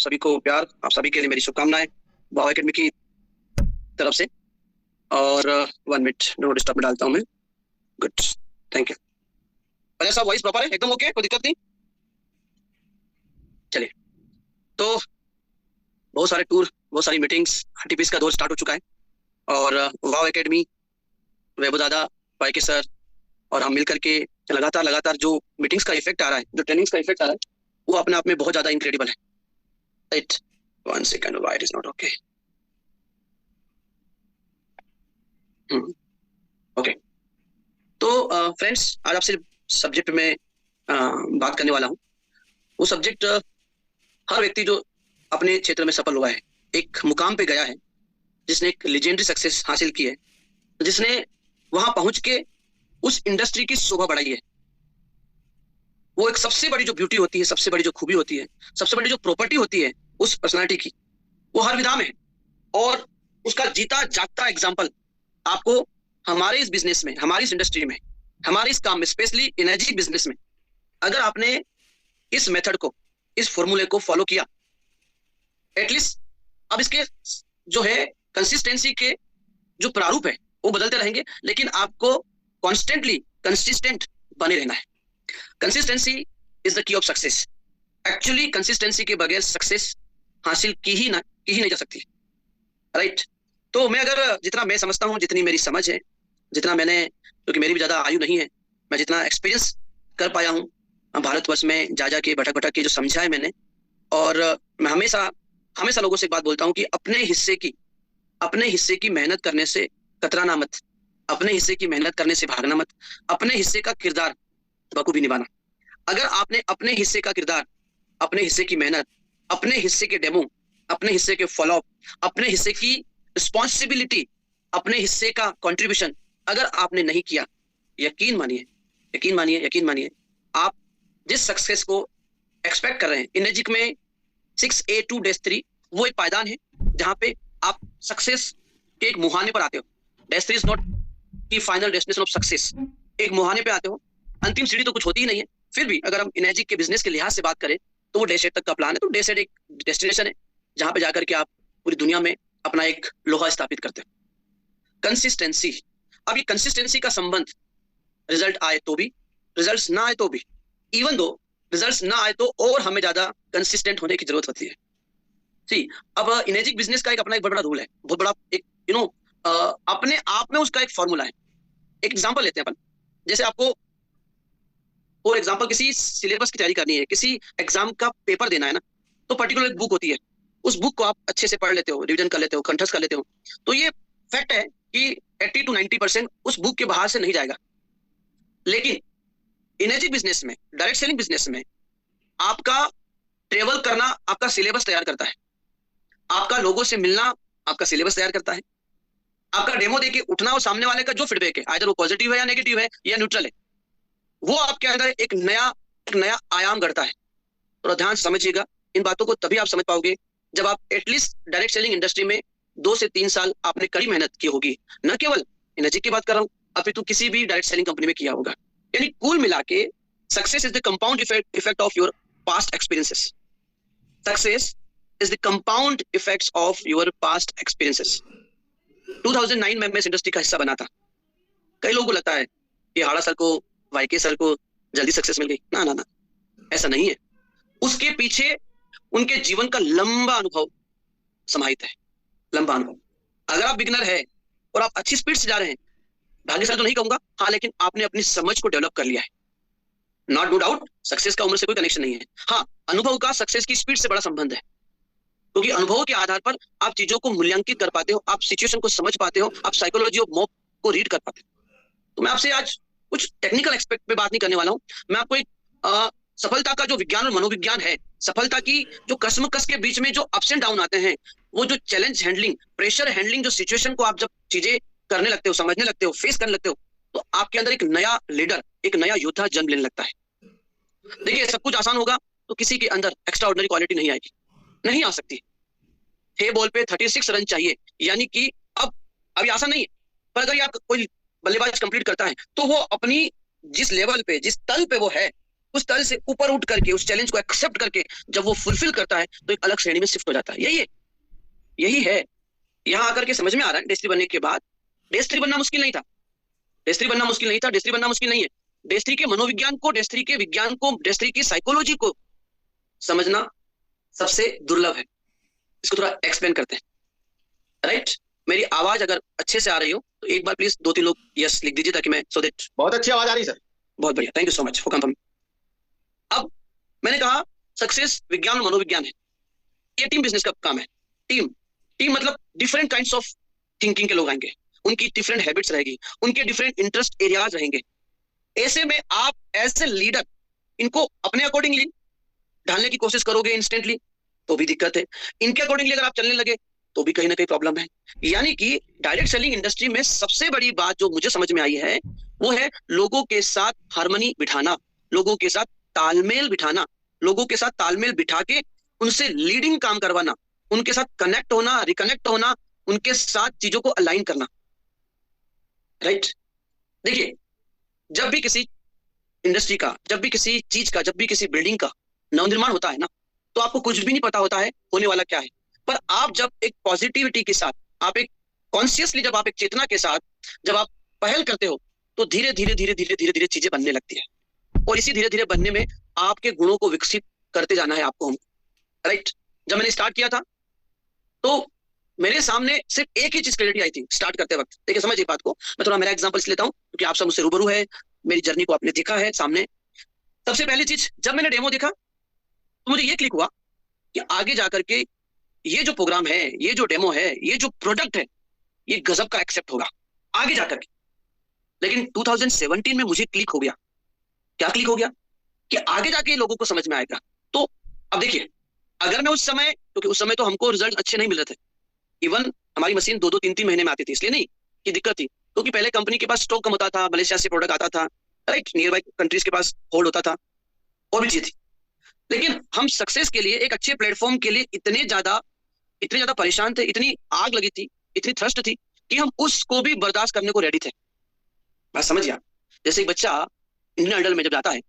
सभी को प्यार, आप सभी के लिए मेरी शुभकामनाएं भाव एकेडमी की तरफ से। और 1 मिनट नो डिस्टर्ब में डालता हूं मैं। Good, thank you. अरे साहब वॉइस प्रॉपर है एकदम? ओके, कोई दिक्कत नहीं। चलिए, तो बहुत सारे टूर, बहुत सारी मीटिंग्स, हटीपीस का दौर स्टार्ट हो चुका है और वाव एकेडमी, वैभव दादा, वाईके सर और हम मिलकर के लगातार जो मीटिंग्स का इफेक्ट आ रहा है, जो ट्रेनिंग्स का इफेक्ट आ रहा है, वो अपने आप में बहुत ज्यादा इनक्रेडिबल है। Right, 1 second, why it is not okay. Okay, तो फ्रेंड्स, आज आपसे सब्जेक्ट में बात करने वाला हूँ। वो सब्जेक्ट हर व्यक्ति जो अपने क्षेत्र में सफल हुआ है, एक मुकाम पे गया है, जिसने एक लेजेंडरी सक्सेस हासिल की है, जिसने वहां पहुंच के उस इंडस्ट्री की शोभा बढ़ाई है, वो एक सबसे बड़ी जो ब्यूटी होती है, सबसे बड़ी जो खूबी होती है, सबसे बड़ी जो प्रॉपर्टी होती है उस पर्सनालिटी की, वो हर विधा में है। और उसका जीता जागता एग्जाम्पल आपको हमारे इस बिजनेस में, हमारी इस इंडस्ट्री में, हमारे इस काम में, स्पेशली एनर्जी बिजनेस में, अगर आपने इस मेथड को, इस फॉर्मूले को फॉलो किया, एटलीस्ट अब इसके जो है कंसिस्टेंसी के जो प्रारूप है वो बदलते रहेंगे, लेकिन आपको कॉन्स्टेंटली कंसिस्टेंट बने रहना है। Consistency is the key of success. Actually consistency के बगैर सक्सेस हासिल की ही नहीं जा सकती। राइट, तो मैं अगर जितना मैं समझता हूँ, जितनी मेरी समझ है, जितना मैंने, क्योंकि मेरी भी ज्यादा आयु नहीं है, मैं जितना एक्सपीरियंस कर पाया हूँ भारतवर्ष में जा के भटक के जो समझा है मैंने, और मैं हमेशा लोगों से एक बात बोलता हूँ कि अपने हिस्से की मेहनत करने से कतराना मत, अपने हिस्से की मेहनत करने से भागना मत, अपने हिस्से का किरदार बखूबी निभाना। अगर आपने अपने हिस्से का किरदार, अपने हिस्से की मेहनत, अपने हिस्से के डेमो, अपने हिस्से के फॉलोअप, अपने हिस्से की रिस्पॉन्सिबिलिटी, अपने हिस्से का कंट्रीब्यूशन अगर आपने नहीं किया, यकीन मानिए, आप जिस सक्सेस को एक्सपेक्ट कर रहे हैं, एनर्जिक में 6A2-3 वो एक पायदान है जहां पे आप सक्सेस के एक मुहाने पर आते हो। -3 is not the final destination of success. एक मुहाने पे आते हो, अंतिम सीढ़ी तो कुछ होती ही नहीं है। फिर भी अगर हम एनर्जी के बिजनेस के लिहाज से बात करें तो वो डेसेट तक का प्लान है। तो डेसेट एक डेस्टिनेशन है जहां पे जाकर के आप पूरी दुनिया में अपना एक लोहा स्थापित करते हो। कंसिस्टेंसी, अब ये कंसिस्टेंसी का संबंध रिजल्ट आए तो भी, रिजल्ट ना आए तो भी, इवन दो रिजल्ट ना आए तो और हमें ज्यादा कंसिस्टेंट होने की जरूरत होती है। सी, अब एनर्जी बिजनेस का एक अपना एक बहुत बड़ा रूल है, बहुत बड़ा एक अपने आप में उसका एक फॉर्मूला है। एक एग्जांपल लेते हैं अपन, जैसे आपको और एग्जांपल किसी सिलेबस की तैयारी करनी है, किसी एग्जाम का पेपर देना है ना, तो पर्टिकुलर एक बुक होती है, उस बुक को आप अच्छे से पढ़ लेते हो, रिवीजन कर लेते हो, कंठस्थ कर लेते हो, तो ये फैक्ट है कि 80 to 90% उस बुक के बाहर से नहीं जाएगा। लेकिन एनर्जी बिजनेस में, डायरेक्ट सेलिंग बिजनेस में, आपका ट्रेवल करना आपका सिलेबस तैयार करता है, आपका लोगों से मिलना आपका सिलेबस तैयार करता है, आपका डेमो देके उठना और सामने वाले का जो फीडबैक है, आइदर वो पॉजिटिव है या नेगेटिव है या न्यूट्रल है, वो आपके अंदर एक नया आयाम गढ़ता है। तो ध्यान से समझिएगा, इन बातों को तभी आप समझ पाओगे जब आप एटलीस्ट डायरेक्ट सेलिंग इंडस्ट्री में 2 से 3 साल आपने कड़ी मेहनत की होगी। न केवल एनर्जी की बात कर रहा हूं, अपितु किसी भी डायरेक्ट सेलिंग कंपनी में किया होगा। यानी कुल मिला के success is the compound effect of your past experiences. Success is the compound effects of your past experiences. 2009 में मैं इस इंडस्ट्री का हिस्सा बना था। कई लोगों को लगता है कि हाड़ा सर को, वाईके सर को जल्दी सक्सेस मिल गई। ना, ऐसा नहीं है। उसके पीछे उनके जीवन का लंबा अनुभव समाहित है, लंबा अनुभव। अगर आप बिगिनर है और आप अच्छी स्पीड से जा रहे हैं, भाग्यशाली तो नहीं कहूंगा, हाँ, लेकिन आपने अपनी समझ को डेवलप कर लिया है। नॉट नो डाउट, सक्सेस का उम्र से कोई कनेक्शन नहीं है। हाँ, अनुभव का सक्सेस की स्पीड से बड़ा संबंध है, क्योंकि अनुभवों के आधार पर आप चीजों को मूल्यांकित कर पाते हो, आप सिचुएशन को समझ पाते हो, आप साइकोलॉजी ऑफ मॉब को रीड कर पाते हो। तो मैं आपसे आज कुछ टेक्निकल एस्पेक्ट पे बात नहीं करने वाला हूं। मैं आपको एक सफलता का जो विज्ञान और मनोविज्ञान है, सफलता की जो कसमकस के बीच में जो अप्स एंड डाउन आते हैं, वो जो चैलेंज हैंडलिंग, प्रेशर हैंडलिंग, जो सिचुएशन को आप जब चीजें करने लगते हो, समझने लगते हो, फेस करने लगते हो, तो आपके अंदर एक नया लीडर, एक नया योद्धा जन्म लेने लगता है। देखिए, सब कुछ आसान होगा तो किसी के अंदर एक्स्ट्रा ऑर्डिनरी क्वालिटी नहीं आएगी, नहीं आ सकती। 6 बॉल पे 36 रन चाहिए, यानी कि अभी आसान नहीं है, पर अगर कोई बल्लेबाज कंप्लीट करता है तो वो अपनी जिस लेवल पे, जिस तल पे वो है, उस तल से ऊपर उठ करके, उस चैलेंज को एक्सेप्ट करके जब वो फुलफिल करता है तो एक अलग श्रेणी में शिफ्ट हो जाता है। यही है। यहाँ आकर के समझ में आ रहा है डेस्ट्री बनने के बाद डेस्ट्री बनना मुश्किल नहीं था, डेस्ट्री बनना मुश्किल नहीं था, डेस्ट्री बनना मुश्किल नहीं है। डेस्ट्री के मनोविज्ञान को, डेस्ट्री के विज्ञान को, डेस्ट्री की साइकोलॉजी को समझना सबसे दुर्लभ है। इसको थोड़ा एक्सप्लेन करते हैं, राइट? मेरी आवाज अगर अच्छे से आ रही हो तो एक बार प्लीज 2-3 लोग यस लिख दीजिए ताकि मैं सो दैट। बहुत अच्छी आवाज आ रही है सर। बहुत बढ़िया, thank you so much for confirm. अब मैंने कहा सक्सेस विज्ञान और मनोविज्ञान है, ये टीम बिजनेस का काम है। टीम मतलब डिफरेंट काइंड्स ऑफ थिंकिंग के लोग आएंगे, उनकी डिफरेंट हैबिट्स रहेगी, उनके डिफरेंट इंटरेस्ट एरियाज रहेंगे। ऐसे में आप एज ए लीडर इनको अपने अकॉर्डिंगली ढालने की कोशिश करोगे इंस्टेंटली तो भी दिक्कत है, इनके अकॉर्डिंगली अगर आप चलने लगे तो भी कहीं ना कहीं प्रॉब्लम है। यानी कि डायरेक्ट सेलिंग इंडस्ट्री में सबसे बड़ी बात जो मुझे समझ में आई है वो है लोगों के साथ हार्मनी बिठाना, लोगों के साथ तालमेल बिठाना, लोगों के साथ तालमेल बिठा के उनसे लीडिंग काम करवाना, उनके साथ कनेक्ट होना, रिकनेक्ट होना, उनके साथ चीजों को अलाइन करना, राइट? देखिए, जब भी किसी इंडस्ट्री का, जब भी किसी चीज का, जब भी किसी बिल्डिंग का नवनिर्माण होता है ना, तो आपको कुछ भी नहीं पता होता है होने वाला क्या है। पर आप जब एक पॉजिटिविटी के साथ, आप एक कॉन्शियसली, जब आप एक चेतना के साथ जब आप पहल करते हो तो धीरे धीरे धीरे धीरे धीरे धीरे चीजें बनने लगती है। और इसी धीरे धीरे बनने में आपके गुणों को विकसित करते जाना है आपको, राइट? जब मैंने स्टार्ट किया था तो मेरे सामने सिर्फ एक ही चीज क्लैरिटी आई थी स्टार्ट करते वक्त। देखिए समझिए बात को, मैं थोड़ा मेरा एग्जांपल लेता हूं क्योंकि आप सब मुझसे रूबरू है, मेरी जर्नी को आपने देखा है सामने। सबसे पहली चीज, जब मैंने डेमो देखा तो मुझे ये क्लिक हुआ कि आगे जाकर के ये जो प्रोग्राम है, ये जो डेमो है, ये जो प्रोडक्ट है, ये गजब का एक्सेप्ट होगा आगे जाकर के। लेकिन 2017 में मुझे क्लिक हो गया, क्या क्लिक हो गया कि आगे जाके लोगों को समझ में आएगा। तो अब देखिए, अगर मैं उस समय, क्योंकि उस समय तो हमको रिजल्ट अच्छे नहीं मिल रहे थे, इवन हमारी मशीन 2-2, 3-3 महीने में आती थी, इसलिए नहीं कि दिक्कत थी, क्योंकि पहले कंपनी के पास स्टॉक कम होता था, मलेशिया से प्रोडक्ट आता था, राइट? नियर बाई कंट्रीज के पास होल्ड होता था और भी चीज थी। लेकिन हम सक्सेस के लिए, एक अच्छे प्लेटफॉर्म के लिए इतने ज्यादा परेशान थे, इतनी आग लगी थी, इतनी थ्रस्ट थी कि हम उसको भी बर्दाश्त करने को रेडी थे। बात समझिए आप, जैसे एक बच्चा इंडियन आइडल में जब जाता है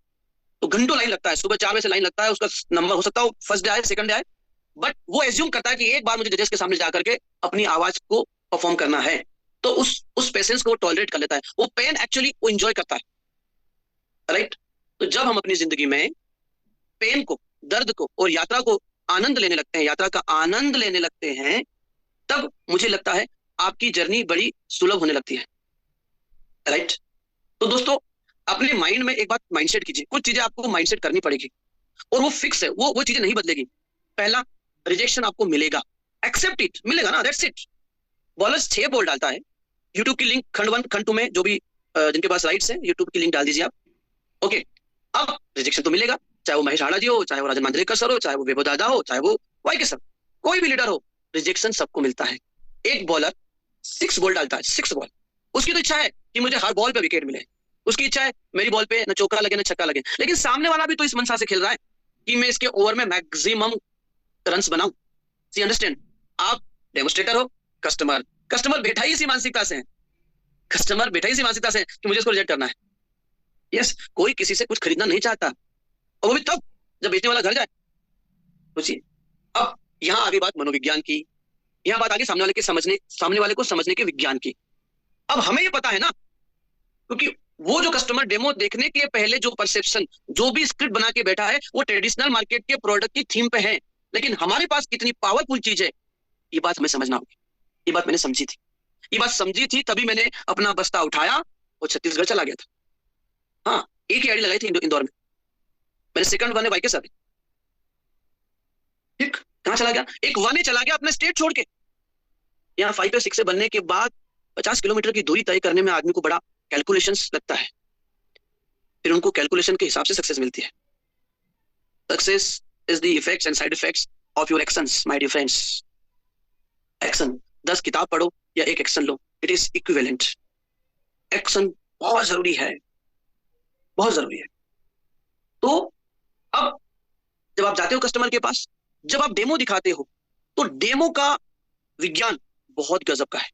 तो घंटों लाइन लगता है, सुबह 4 बजे से लाइन लगता है, उसका नंबर हो सकता है फर्स्ट डे आए, सेकंड डे आए, बट वो एज्यूम करता है कि एक बार मुझे जजेस के सामने जाकर के अपनी आवाज को परफॉर्म करना है, तो उस पेशेंस को वो टॉलरेट कर लेता है, वो पेन एक्चुअली वो एंजॉय करता है, राइट? तो जब हम अपनी जिंदगी में पेन को, दर्द को और यात्रा को आनंद लेने लगते हैं, यात्रा का आनंद लेने लगते हैं, तब मुझे लगता है आपकी जर्नी बड़ी सुलभ होने लगती है, राइट? तो दोस्तों, अपने माइंड में एक बात माइंडसेट कीजिए, कुछ चीजें आपको माइंडसेट करनी पड़ेगी और वो फिक्स है, वो चीजें नहीं बदलेगी। पहला, रिजेक्शन आपको मिलेगा, एक्सेप्ट इट, मिलेगा ना, दैट्स इट। बॉलर 6 बॉल डालता है, यूट्यूब की लिंक खंड 1 खंड 2 में, जो भी जिनके पास राइट्स है यूट्यूब की लिंक डाल दीजिए आप, ओके? अब रिजेक्शन तो मिलेगा, चाहे वो महेश हाड़ा जी हो, चाहे वो राजन मांजरेकर सर हो, चाहे वो वैभव दादा हो, चाहे वो वाई के सर, कोई भी लीडर हो, रिजेक्शन सबको मिलता है। एक बॉलर 6 बॉल डालता है, 6 बॉल, उसकी तो इच्छा है कि मुझे हर बॉल पे विकेट मिले, उसकी इच्छा है मेरी बॉल पे न चौका लगे न छक्का लगे, लेकिन सामने वाला भी तो इस मनसा से खेल रहा है कि मैं इसके ओवर में मैक्सिमम रन्स बनाऊं। सी अंडरस्टैंड? आप डेमोस्ट्रेटर हो, कस्टमर बैठा ही इसी मानसिकता से है, कस्टमर बैठा ही इसी मानसिकता से कि मुझे इसको रिजेक्ट करना है। यस, कोई किसी से कुछ खरीदना नहीं चाहता, और वो भी तब जब बेचने वाला घर जाए। सोचिए, अब यहाँ आगे बात मनोविज्ञान की, यहाँ बात आगे सामने वाले को समझने के विज्ञान की। अब हमें ये पता है ना, क्योंकि वो जो कस्टमर डेमो देखने के पहले जो परसेप्शन, जो भी स्क्रिप्ट बना के बैठा है, वो ट्रेडिशनल मार्केट के प्रोडक्ट की थीम पे है, लेकिन हमारे पास कितनी पावरफुल चीज है, ये बात हमें समझना होगी। ये बात मैंने समझी थी, ये बात समझी थी, तभी मैंने अपना बस्ता उठाया और छत्तीसगढ़ चला गया था। हाँ, एक ही आईडी लगाई थी इंदौर में, मैंने सेकंड वन है बाइक के साथ, ठीक? कहां चला गया? एक वन ही चला गया अपने स्टेट छोड़ के। यहाँ 5 या 6 से बनने के बाद 50 किलोमीटर की दूरी तय करने में आदमी को बड़ा कैलकुलेशंस लगता है, फिर उनको कैलकुलेशन के हिसाब से सक्सेस मिलती है। Success is the effects and side effects of your actions my dear friends. Action, 10 किताब पढ़ो या एक एक्शन लो, इट इज इक्विवेलेंट। एक्शन बहुत जरूरी है, बहुत जरूरी है। तो अब जब आप जाते हो कस्टमर के पास, जब आप डेमो दिखाते हो, तो डेमो का विज्ञान बहुत गजब का है।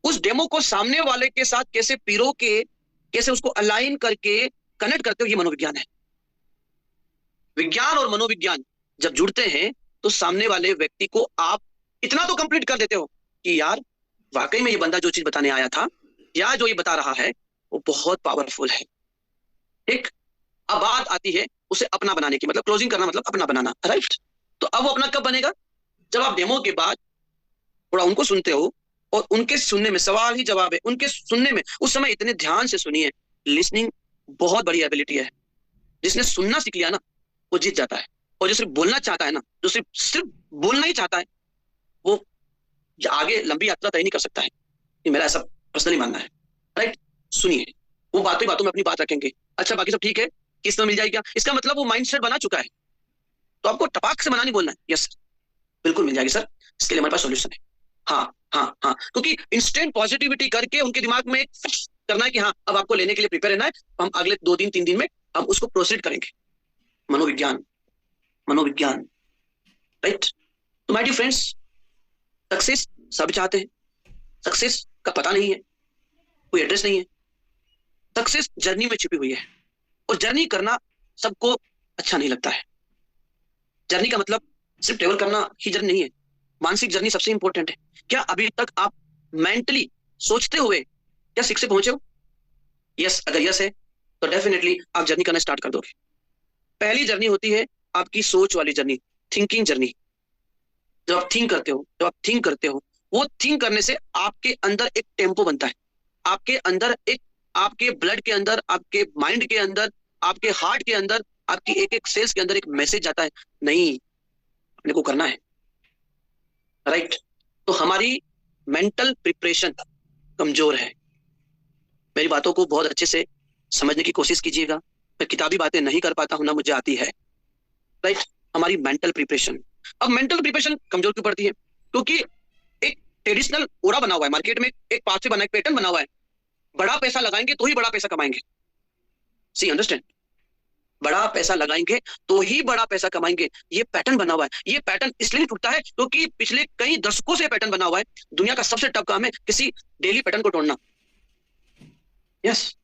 उस डेमो को सामने वाले के साथ कैसे पिरो के, कैसे उसको अलाइन करके कनेक्ट करते हो, ये मनोविज्ञान है। विज्ञान और मनोविज्ञान जब जुड़ते हैं तो सामने वाले व्यक्ति को आप इतना तो कंप्लीट कर देते हो कि यार वाकई में ये बंदा जो चीज बताने आया था या जो ये बता रहा है वो बहुत पावरफुल है। ठीक। अब बात आती है उसे अपना बनाने की, मतलब क्लोजिंग करना, मतलब अपना बनाना, राइट। तो अब वो अपना कब बनेगा? जब आप डेमो के बाद थोड़ा उनको सुनते हो और उनके सुनने में सवाल ही जवाब है, उनके सुनने में उस समय इतने ध्यान से सुनिए। लिसनिंग बहुत बड़ी एबिलिटी है। जिसने सुनना सीख लिया ना वो जीत जाता है, और जो सिर्फ बोलना चाहता है ना, जो सिर्फ सिर्फ बोलना ही चाहता है, वो आगे लंबी यात्रा तय नहीं कर सकता है। ये मेरा ऐसा पर्सनली मानना है, राइट। सुनिए, वो बातों ही बातों में अपनी बात रखेंगे। अच्छा बाकी सब ठीक है, किस में मिल जाएगी क्या, इसका मतलब वो माइंडसेट बना चुका है। तो आपको टपाक से मना नहीं बोलना है, यस सर बिल्कुल मिल जाएगी सर, इसके लिए हमारे पास सोल्यूशन है। हाँ हाँ हाँ, क्योंकि इंस्टेंट पॉजिटिविटी करके उनके दिमाग में एक फिक्स करना है कि हाँ अब आपको लेने के लिए प्रिपेयर रहना है, हम अगले 2 दिन 3 दिन में हम उसको प्रोसीड करेंगे। मनोविज्ञान, मनोविज्ञान, राइट। तो माय डियर फ्रेंड्स, सक्सेस सब चाहते हैं, सक्सेस का पता नहीं है, कोई एड्रेस नहीं है। सक्सेस जर्नी में छिपी हुई है, और जर्नी करना सबको अच्छा नहीं लगता है। जर्नी का मतलब सिर्फ ट्रेवल करना ही जर्नी नहीं है, मानसिक जर्नी सबसे इंपॉर्टेंट है। क्या अभी तक आप मेंटली सोचते हुए क्या सिक्स से पहुंचे हो? यस, अगर यस है तो डेफिनेटली आप जर्नी करना स्टार्ट कर दोगे। पहली जर्नी होती है आपकी सोच वाली जर्नी, थिंकिंग जर्नी। जब आप थिंक करते हो, जब आप थिंक करते हो, वो थिंक करने से आपके अंदर एक टेम्पो बनता है, आपके अंदर एक, आपके ब्लड के अंदर, आपके माइंड के अंदर, आपके हार्ट के अंदर, आपकी एक एक सेल्स के अंदर एक मैसेज जाता है, नहीं अपने को करना है, राइट। तो हमारी मेंटल प्रिपरेशन कमजोर है। मेरी बातों को बहुत अच्छे से समझने की कोशिश कीजिएगा। मैं किताबी बातें नहीं कर पाता हूं ना मुझे आती है, राइट। हमारी मेंटल प्रिपरेशन, अब मेंटल प्रिपरेशन कमजोर क्यों पड़ती है? क्योंकि एक ट्रेडिशनल ओरा बना हुआ है मार्केट में, एक पाथ से बना, एक पैटर्न बना हुआ है, बड़ा पैसा लगाएंगे तो ही बड़ा पैसा कमाएंगे। सी अंडरस्टैंड? बड़ा पैसा लगाएंगे तो ही बड़ा पैसा कमाएंगे, ये पैटर्न बना हुआ है। ये पैटर्न इसलिए टूटता है क्योंकि पिछले कई दशकों से पैटर्न बना हुआ है। दुनिया का सबसे टफ काम है किसी डेली पैटर्न को तोड़ना। यस।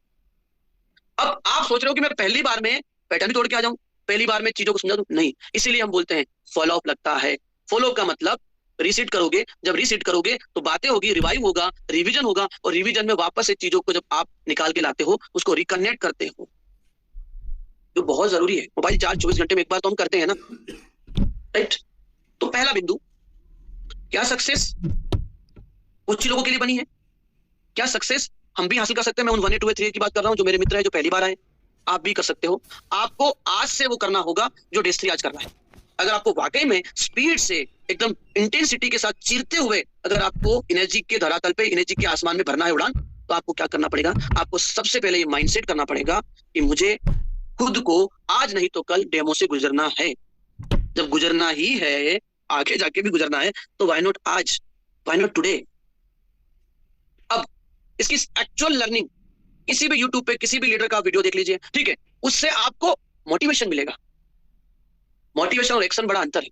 अब आप सोच रहे हो कि मैं पहली बार में पैटर्न तोड़ के आ जाऊं, पहली बार में चीजों को समझा दूं, नहीं। इसीलिए हम बोलते हैं फॉलो अप लगता है। फॉलो का मतलब रीसेट करोगे, जब रीसेट करोगे तो बातें होगी, रिवाइव होगा, रिवीजन होगा, और रिवीजन में वापस से चीजों को जब आप निकाल के लाते हो, उसको रिकनेक्ट करते हो, जो बहुत जरूरी है। मोबाइल चार्ज 24 घंटे में एक बार तो हम करते हैं ना, राइट। तो पहला बिंदु, क्या सक्सेस कुछ लोगों के लिए बनी है? क्या सक्सेस हम भी हासिल कर सकते हैं? मैं उन 1 A 2 A 3 A की बात कर रहा हूं जो मेरे मित्र है, जो पहली बार आए। आप भी कर सकते हो। आपको आज से वो करना होगा जो डेस्ट्री आज कर रहा है। अगर आपको वाकई में स्पीड से एकदम इंटेंसिटी के साथ चीरते हुए अगर आपको एनर्जी के धरातल पे, एनर्जी के आसमान में भरना है उड़ान, तो आपको क्या करना पड़ेगा? आपको सबसे पहले ये माइंडसेट करना पड़ेगा कि मुझे खुद को आज नहीं तो कल डेमो से गुजरना है। जब गुजरना ही है, आगे जाके भी गुजरना है, तो व्हाई नॉट आज, व्हाई नॉट टुडे। अब इसकी एक्चुअल लर्निंग किसी भी यूट्यूब पे किसी भी लीडर का वीडियो देख लीजिए, ठीक है, उससे आपको मोटिवेशन मिलेगा। मोटिवेशन और एक्शन बड़ा अंतर है।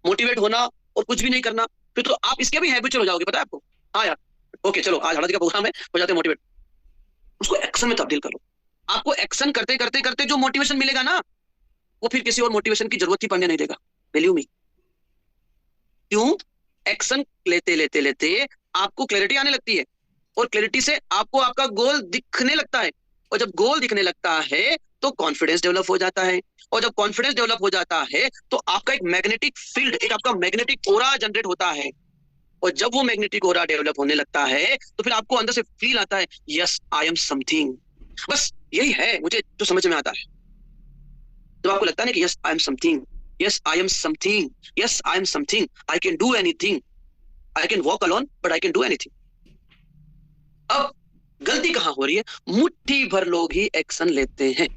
मोटिवेट होना और कुछ भी नहीं करना, फिर तो आप इसके भी हैबिचुअल हो जाओगे, पता है आपको। हाँ यार, ओके चलो आज हड़द का प्रोग्राम है, हो जाते हैं मोटिवेट, उसको एक्शन में तब्दील करो। आपको एक्शन करते करते करते जो मोटिवेशन मिलेगा ना, वो फिर किसी और मोटिवेशन की जरूरत ही पड़ने नहीं देगा। Believe me. क्यों? एक्शन लेते लेते लेते आपको क्लैरिटी आने लगती है, और क्लैरिटी से आपको आपका गोल दिखने लगता है, और जब गोल दिखने लगता है तो कॉन्फिडेंस डेवलप हो जाता है, और जब कॉन्फिडेंस डेवलप हो जाता है तो आपका एक मैग्नेटिक फील्ड, एक आपका मैग्नेटिक ओरा जनरेट होता है, और जब वो मैग्नेटिक ओरा डेवलप होने लगता है तो फिर आपको अंदर से फील आता है, यस आई एम समथिंग। बस यही है मुझे जो समझ में आता है। जब आपको लगता है कि yes I am something, yes I am something, yes I am something, I can do anything, I can walk alone but I can do anything. अब गलती कहां हो रही है? मुट्ठी भर लोग ही एक्शन लेते हैं।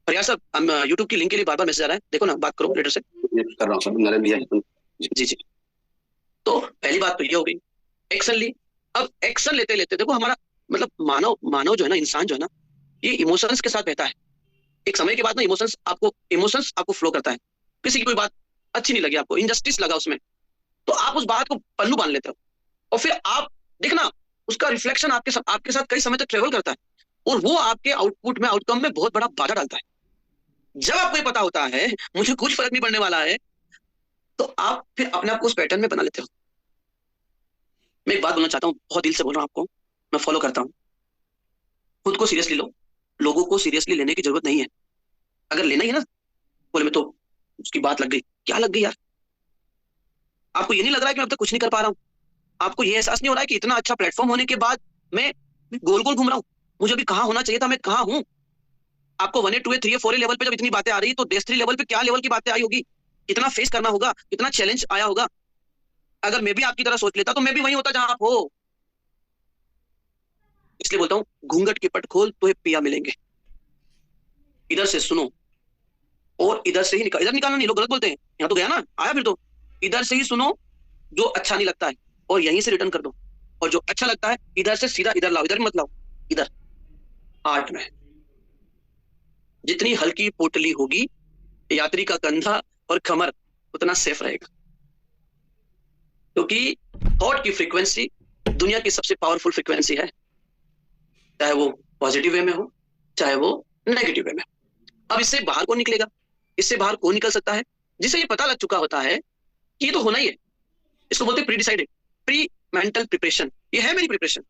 पर यार सर, हम यूट्यूब की लिंक के लिए बार बार मैसेज आ रहा है, देखो ना, बात करो लीडर से। कर रहा हूं सर, नरेंद्र भैया। जी जी। तो पहली बात तो ये हो गई, एक्शन ली। अब एक्शन लेते लेते देखो, हमारा मतलब मानव मानव जो है ना, इंसान जो है ना, ये इमोशंस के साथ बहता है। एक समय के बाद ना इमोशंस आपको फ्लो करता है। किसी की कोई बात अच्छी नहीं लगी आपको, इनजस्टिस लगा उसमें, तो आप उस बात को पल्लू बांध लेते हो, और फिर आप देखना उसका रिफ्लेक्शन आपके साथ कई समय तक ट्रेवल करता है, और वो आपके आउटपुट में, आउटकम में बहुत बड़ा बाधा डालता है। जब आपको ये पता होता है मुझे कुछ फर्क नहीं पड़ने वाला है, तो आप फिर अपने आप को उस पैटर्न में बना लेते हो। मैं एक बात बोलना चाहता हूँ, बहुत दिल से बोल रहा हूँ आपको, मैं फॉलो करता हूँ। खुद को सीरियसली लो, लोगों को सीरियसली लेने की जरूरत नहीं है। अगर लेना ही है ना बोले में, तो उसकी बात लग गई, क्या लग गई यार? आपको ये नहीं लग रहा है कि मैं अब तक कुछ नहीं कर पा रहा हूँ? आपको ये एहसास नहीं हो रहा है कि इतना अच्छा प्लेटफॉर्म होने के बाद मैं गोल गोल घूम रहा हूँ? मुझे अभी कहाँ होना चाहिए था, मैं कहाँ हूँ? आपको 1A 2A 3A 4A level पे जब इतनी बातें आ रही, तो डेस 3 लेवल पे क्या लेवल की बातें आई होगी? कितना फेस करना होगा, कितना चैलेंज आया होगा? अगर मैं भी आपकी तरह सोच लेता तो मैं भी वही होता जहां आप हो। इसलिए बोलता हूँ, घूंघट की पट खोल तो पिया मिलेंगे। इधर से सुनो और इधर से ही निकाल, इधर निकालना नहीं, लोग गलत बोलते हैं। यहाँ तो गया ना, आया फिर तो। इधर से ही सुनो जो अच्छा नहीं लगता है, और यहीं से रिटर्न कर दो। और जो अच्छा लगता है इधर से सीधा इधर लाओ, इधर मत लाओ, इधर हार्ट में। जितनी हल्की पोटली होगी यात्री का कंधा और कमर, उतना सेफ रहेगा। क्योंकि थॉट की फ्रीक्वेंसी दुनिया की सबसे पावरफुल फ्रीक्वेंसी है, चाहे वो पॉजिटिव वे में हो, चाहे वो नेगेटिव वे में। अब इससे बाहर कौन निकलेगा? इससे बाहर कौन निकल सकता है? जिसे ये पता लग चुका होता है कि ये तो होना ही है। इसको बोलते हैं pre decided, pre mental preparation. ये है मेरी प्रिपरेशन।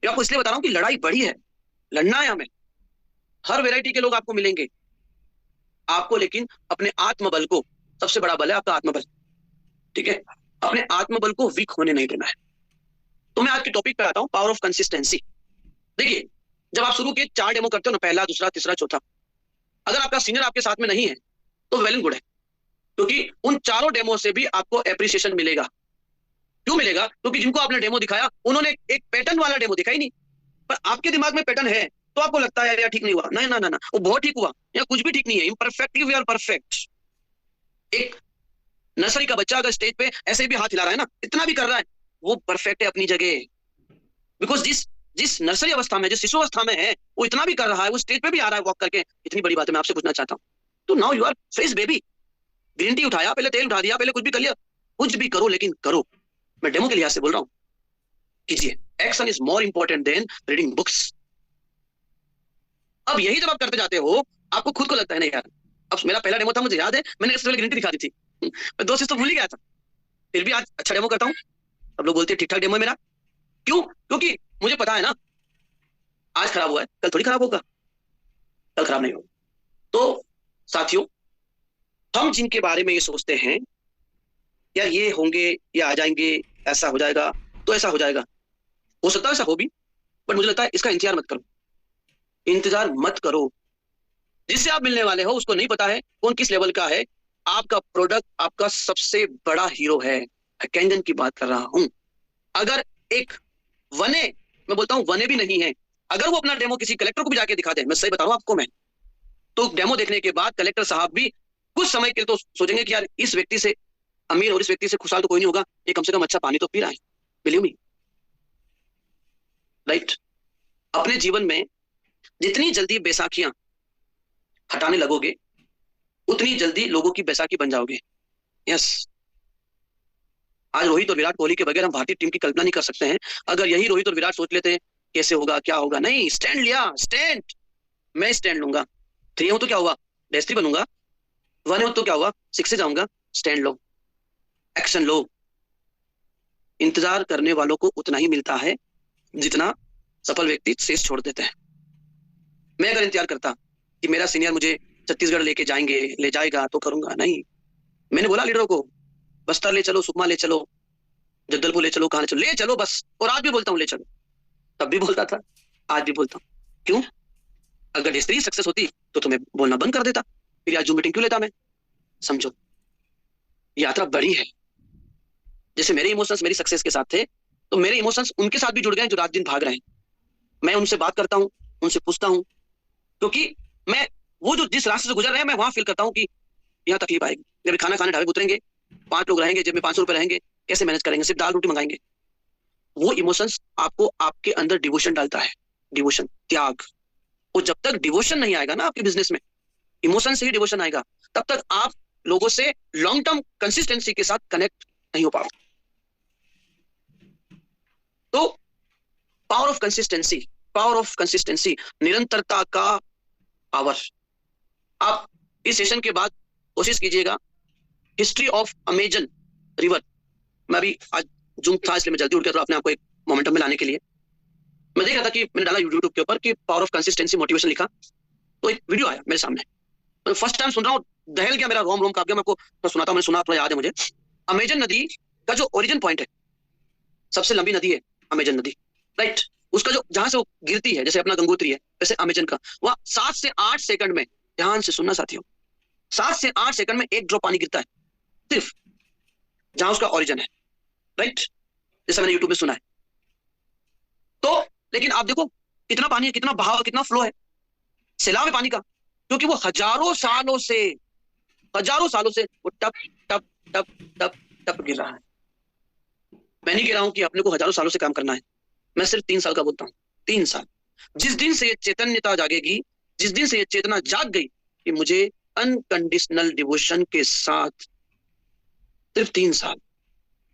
ये आपको इसलिए बता रहा हूं कि लड़ाई बड़ी है, लड़ना है हमें। हर वेराइटी के लोग आपको मिलेंगे। आपको लेकिन अपने आत्मबल को, सबसे बड़ा बल है आपका आत्मबल, ठीक है? अपने आत्मबल को वीक होने नहीं देना है। तो मैं आज के टॉपिक पे आता हूं, पावर ऑफ कंसिस्टेंसी। देखिए, जब आप शुरू के 4 डेमो करते हो ना, पहला, दूसरा, तीसरा, चौथा, अगर आपका सीनियर आपके साथ में नहीं है तो वेल एंड गुड है, क्योंकि उन चारों डेमो से भी आपको एप्रिसिएशन मिलेगा। क्यों मिलेगा? क्योंकि जिनको आपने डेमो दिखाया उन्होंने एक पैटर्न वाला डेमो दिखा ही नहीं। पर आपके दिमाग में पैटर्न है, तो आपको लगता है यार ठीक नहीं हुआ। नहीं ना ना ना, वो बहुत ठीक हुआ, या कुछ भी ठीक नहीं है, इम्परफेक्टली वी आर परफेक्ट। एक नर्सरी का बच्चा अगर स्टेज पे ऐसे भी हाथ हिला रहा है ना, इतना भी कर रहा है, वो परफेक्ट है अपनी जगह। बिकॉज जिस जिस नर्सरी अवस्था में, जिस शिशु अवस्था में है, वो इतना भी कर रहा है, वो स्टेज पे भी आ रहा है वॉक करके। इतनी बड़ी बात है, मैं आपसे पूछना चाहता हूँ, तो now you are fresh baby. Green tea उठाया, पहले तेल उठा दिया, पहले कुछ भी कर लिया, कुछ भी करो लेकिन करो। मैं डेमो के लिहाज से बोल रहा हूँ, कीजिए। Action is more important than reading books. अब यही जब आप करते जाते हो, आपको खुद को लगता है नहीं यार, अब मेरा पहला डेमो था, मुझे याद है मैंने इससे पहले ग्रीन टी दिखा दी थी, मैं 2 चीज तो भूल ही गया था, फिर भी आज अच्छा डेमो करता हूँ। अब लोग बोलते हैं ठीक ठाक डेमो है मेरा। क्यों? क्योंकि मुझे पता है ना, आज खराब हुआ है, कल थोड़ी खराब होगा, कल खराब नहीं होगा। तो साथियों, हम जिनके बारे में ये सोचते हैं यार ये होंगे, ये आ जाएंगे, ऐसा हो जाएगा, तो ऐसा हो जाएगा, हो सकता है ऐसा हो भी, बट मुझे लगता है इसका इंतजार मत करो, इंतजार मत करो। जिससे आप मिलने वाले हो उसको नहीं पता है कौन किस लेवल का है। आपका प्रोडक्ट आपका सबसे बड़ा हीरो है। कैंजन की बात कर रहा हूं। अगर एक वने, मैं बोलता हूं वने भी नहीं है, अगर वो अपना डेमो किसी कलेक्टर को भी जाके दिखा दे, मैं सही बता रहा हूं आपको, मैं तो डेमो देखने के बाद कलेक्टर साहब भी कुछ समय के लिए तो सोचेंगे कि यार इस व्यक्ति से अमीर और इस व्यक्ति से खुशहाल तो कोई नहीं होगा, ये कम से कम अच्छा पानी तो पी रहा है। Believe me, right? अपने जीवन में जितनी जल्दी बैसाखियां हटाने लगोगे, उतनी जल्दी लोगों की बैसाखी बन जाओगे। यस, आज रोहित और विराट कोहली के बगैर हम भारतीय टीम की कल्पना नहीं कर सकते हैं। अगर यही रोहित और विराट सोच लेते हैं कैसे होगा, क्या होगा, नहीं, स्टैंड लिया, स्टैंड, मैं स्टैंड लूंगा। 3 हूं तो क्या हुआ, डेस्ट्री बनूंगा। 1 हूं तो क्या हुआ, 6 से जाऊंगा। स्टैंड लो, एक्शन लो। इंतजार करने वालों को उतना ही मिलता है जितना सफल व्यक्ति शेष छोड़ देते हैं। मैं अगर इंतजार करता कि मेरा सीनियर मुझे छत्तीसगढ़ लेके जाएंगे, ले जाएगा, तो करूंगा नहीं। मैंने बोला लीडरों को, बस्तर ले चलो, सुकमा ले चलो, जगदलपुर ले चलो, कहां ले चलो, ले चलो बस। और आज भी बोलता हूँ ले चलो, तब भी बोलता था, आज भी बोलता हूँ। क्यों? अगर हिस्ट्री सक्सेस होती तो तुम्हें बोलना बंद कर देता, फिर आज जूम मीटिंग क्यों लेता मैं? समझो, यात्रा बड़ी है। जैसे मेरे इमोशंस मेरी सक्सेस के साथ थे, तो मेरे इमोशंस उनके साथ भी जुड़ गए जो रात दिन भाग रहे हैं। मैं उनसे बात करता हूँ, उनसे पूछता हूँ, क्योंकि मैं वो जो जिस रास्ते से गुजर रहे हैं, मैं वहां फील करता हूँ कि यहाँ तकलीफ आएगी। जब खाना खाने ढाबे उतरेंगे, 5 लोग रहेंगे, जेब में 500 रुपए रहेंगे, कैसे मैनेज करेंगे, सिर्फ दाल रोटी मंगाएंगे। वो इमोशंस आपको आपके अंदर डिवोशन डालता है, डिवोशन, त्याग। और जब तक डिवोशन नहीं आएगा ना आपके बिजनेस में, इमोशन से ही डिवोशन आएगा, तब तक आप लोगों से लॉन्ग टर्म कंसिस्टेंसी के साथ कनेक्ट नहीं हो पाओगे। तो power of consistency, power of consistency, निरंतरता का पावर। आप इस सेशन के बाद कोशिश कीजिएगा हिस्ट्री ऑफ अमेजन रिवर। मैं अभी आज जूम था इसलिए मैं जल्दी उठ गया, तो अपने आपको एक मोमेंटम में लाने के लिए मैं देख रहा था कि मैंने डाला यूट्यूब के ऊपर कि पावर ऑफ कंसिस्टेंसी मोटिवेशन लिखा, तो एक वीडियो आया मेरे सामने। तो फर्स्ट टाइम सुन रहा हूँ, दहल गया मेरा, रोम रोम कांप गया। मैं आपको तो सुनाता हूँ, मैंने सुना, थोड़ा याद है मुझे। अमेजन नदी का जो ओरिजिन पॉइंट है, सबसे लंबी नदी है अमेजन नदी, राइट। उसका जो जहां से वो गिरती है, जैसे अपना गंगोत्री है वैसे अमेजन का, वह 7 से 8 सेकंड में, ध्यान से सुनना साथियों, 7 से 8 सेकंड में एक ड्रॉप पानी गिरता है, सिर्फ जहां उसका ओरिजिन है, राइट, जैसा मैंने यूट्यूब में सुना है। तो लेकिन आप देखो कितना पानी है, कितना बहाव, कितना फ्लो है, सैलाब है पानी का, क्योंकि वो हजारों सालों से वो टप टप टप टप टप गिर रहा है। मैं नहीं कह रहा हूं कि अपने को हजारों सालों से काम करना है, मैं सिर्फ 3 साल का बोलता हूँ। 3 साल, जिस दिन से ये चैतन्यता जागेगी, जिस दिन से ये चेतना जाग गई कि मुझे अनकंडीशनल डिवोशन के साथ, सिर्फ 3 साल,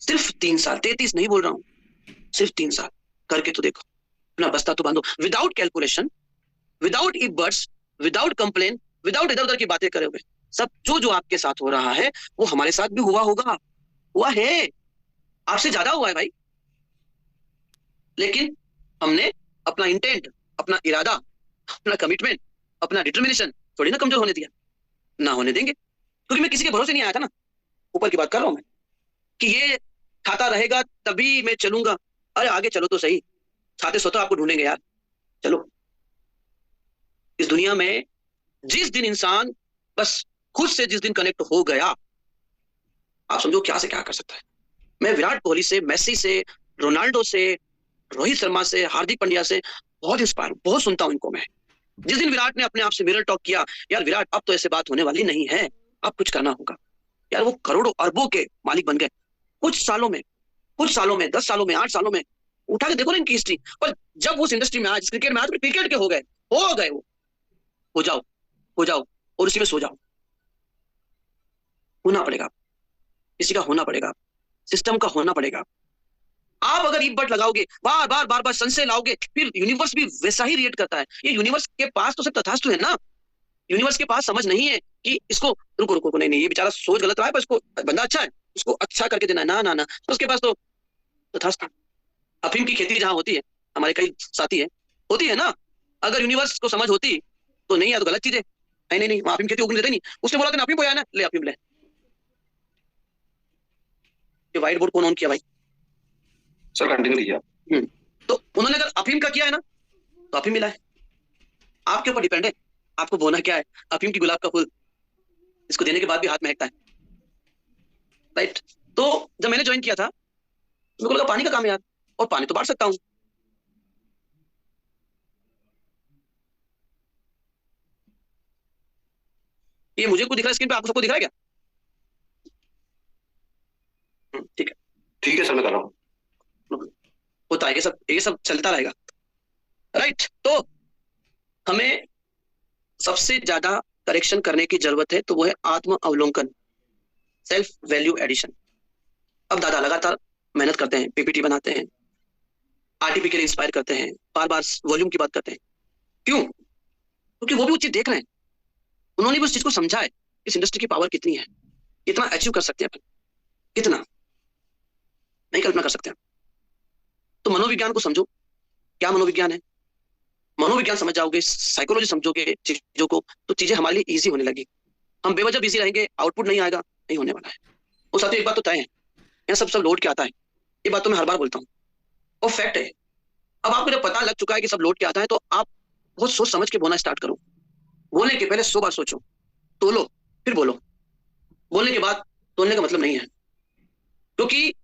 सिर्फ 3 साल, 33 नहीं बोल रहा हूं, सिर्फ 3 साल करके तो देखो, अपना बस्ता तो बांधो, without calculation, without efforts, without complain, without इधर उधर की बातें करे हुए, सब जो आपके साथ हो रहा है वो हमारे साथ भी हुआ होगा, हुआ है, आपसे ज्यादा हुआ है भाई। लेकिन हमने अपना इंटेंट, अपना इरादा, अपना कमिटमेंट, अपना डिटर्मिनेशन थोड़ी ना कमजोर होने दिया, ना होने देंगे, क्योंकि मैं किसी के भरोसे नहीं आया था ना। ऊपर की बात कर रहा हूं मैं कि ये खाता रहेगा तभी मैं चलूंगा। अरे आगे चलो तो सही, छाते सोते आपको ढूंढेंगे यार। चलो, इस दुनिया में जिस दिन इंसान बस खुद से जिस दिन कनेक्ट हो गया, आप समझो क्या से क्या कर सकता है। मैं विराट कोहली से, मेसी से, रोनाल्डो से, रोहित शर्मा से, हार्दिक पांड्या से बहुत इंस्पायर, बहुत सुनता हूं इनको मैं। जिस दिन विराट ने अपने आप से मिरर टॉक किया, यार विराट अब तो ऐसे बात होने वाली नहीं है, अब कुछ करना होगा, यार वो करोड़ों अरबों के मालिक बन गए कुछ सालों में, 10 सालों में, 8 सालों में। उठा के देखो ना इनकी हिस्ट्री। पर जब वो उस इंडस्ट्री में आए, क्रिकेट में आए, तो क्रिकेट के हो गए वो, हो जाओ और उसी में सो जाओ। होना पड़ेगा, किसी का होना पड़ेगा, सिस्टम का होना पड़ेगा। आप अगर ईबट लगाओगे, बार बार संशय लाओगे, फिर यूनिवर्स भी वैसा ही रिएक्ट करता है। ये यूनिवर्स के पास तो सब तथास्तु है ना, यूनिवर्स के पास समझ नहीं है कि इसको रुको रुको रुको, नहीं ये बेचारा सोच गलत रहा है, पर इसको बंदा अच्छा है, उसको अच्छा करके देना है, ना तो उसके पास तो तथास्तु। अफीम की खेती जहां होती है, हमारे कई साथी है, होती है ना, अगर यूनिवर्स को समझ होती तो नहीं है, तो गलत चीज है, नहीं वहां अफीम खेती उगने देते नहीं। उसने बोला था अफीम को आया ना, ले अफीम ले। ये व्हाइट बोर्ड कौन ऑन किया भाई? सर कंटिन्यू कीजिए। तो उन्होंने अगर अफीम का किया है ना, तो अफीम मिला है। आपके ऊपर डिपेंड है, आपको बोना क्या है। अफीम की गुलाब का फूल, इसको देने के बाद भी हाथ महकता है, राइट। तो जब मैंने ज्वाइन किया था, मेरे को लगा पानी का काम है यार, और पानी तो बांट सकता हूं। ये मुझे कुछ दिख रहा है स्क्रीन पे, आपको सबको दिख रहा है क्या? ठीक है सर, मैं कर रहा हूं। होता है ये सब चलता रहेगा, राइट। तो हमें सबसे ज्यादा करेक्शन करने की जरूरत है, तो वो है आत्म अवलोकन, सेल्फ वैल्यू एडिशन। अब दादा लगातार मेहनत करते हैं, पीपीटी बनाते हैं, आरटीपी के लिए इंस्पायर करते हैं, बार बार वॉल्यूम की बात करते हैं, क्यों? क्योंकि वो भी वो चीज देख रहे हैं, उन्होंने भी उस चीज को समझा है, इस इंडस्ट्री की पावर कितनी है, कितना अचीव कर सकते हैं अपन, कितना नहीं कल्पना कर सकते हैं। तो मनोविज्ञान को समझो, क्या मनोविज्ञान है, मनोविज्ञान समझ जाओगे, साइकोलॉजी समझोगे चीजों को, तो चीजें हमारे लिए इजी होने लगी। हम बेवजह बिजी रहेंगे, आउटपुट नहीं आएगा, नहीं होने वाला है। वो साथ ही एक बात तो तय है, यहाँ सब लोड के आता है, ये बात तो मैं हर बार बोलता हूँ, और फैक्ट है। अब आपको जब पता लग चुका है कि सब लोड के आता है, तो आप बहुत सोच समझ के बोलना स्टार्ट करो। बोलने के पहले 100 बार सोचो, तोलो, फिर बोलो। बोलने के बाद तोलने का मतलब नहीं है, क्योंकि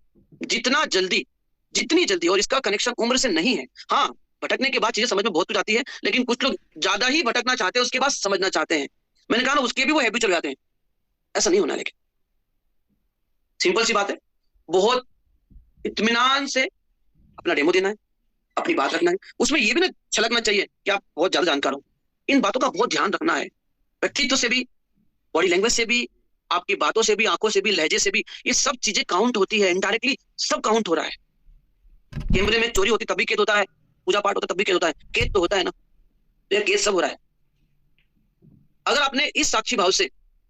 जितनी जल्दी, और इसका कनेक्शन उम्र से नहीं है। हाँ, भटकने के बाद चीजें समझ में बहुत कुछ आती है, लेकिन कुछ लोग ज्यादा ही भटकना चाहते हैं, उसके बाद समझना चाहते हैं। मैंने कहा ना, उसके भी वो हैबिट चल जाते हैं, ऐसा नहीं होना। लेकिन सिंपल सी बात है, बहुत इत्मीनान से अपना डेमो देना है, अपनी बात रखना है, उसमें ये भी ना छलकना चाहिए कि आप बहुत ज्यादा जानकार हो। इन बातों का बहुत ध्यान रखना है, व्यक्तित्व से भी, बॉडी लैंग्वेज से भी, आपकी बातों से भी, आंखों से भी, लहजे से भी, ये सब चीजें काउंट होती है। इनडायरेक्टली सब काउंट हो रहा है। कैमरे में चोरी होती तब भी कैद होता है, पूजा पाठ होता तब भी कैद होता है, कैद तो होता है ना, तो ये कैद सब हो रहा है। अगर आपने इस साक्षी भाव से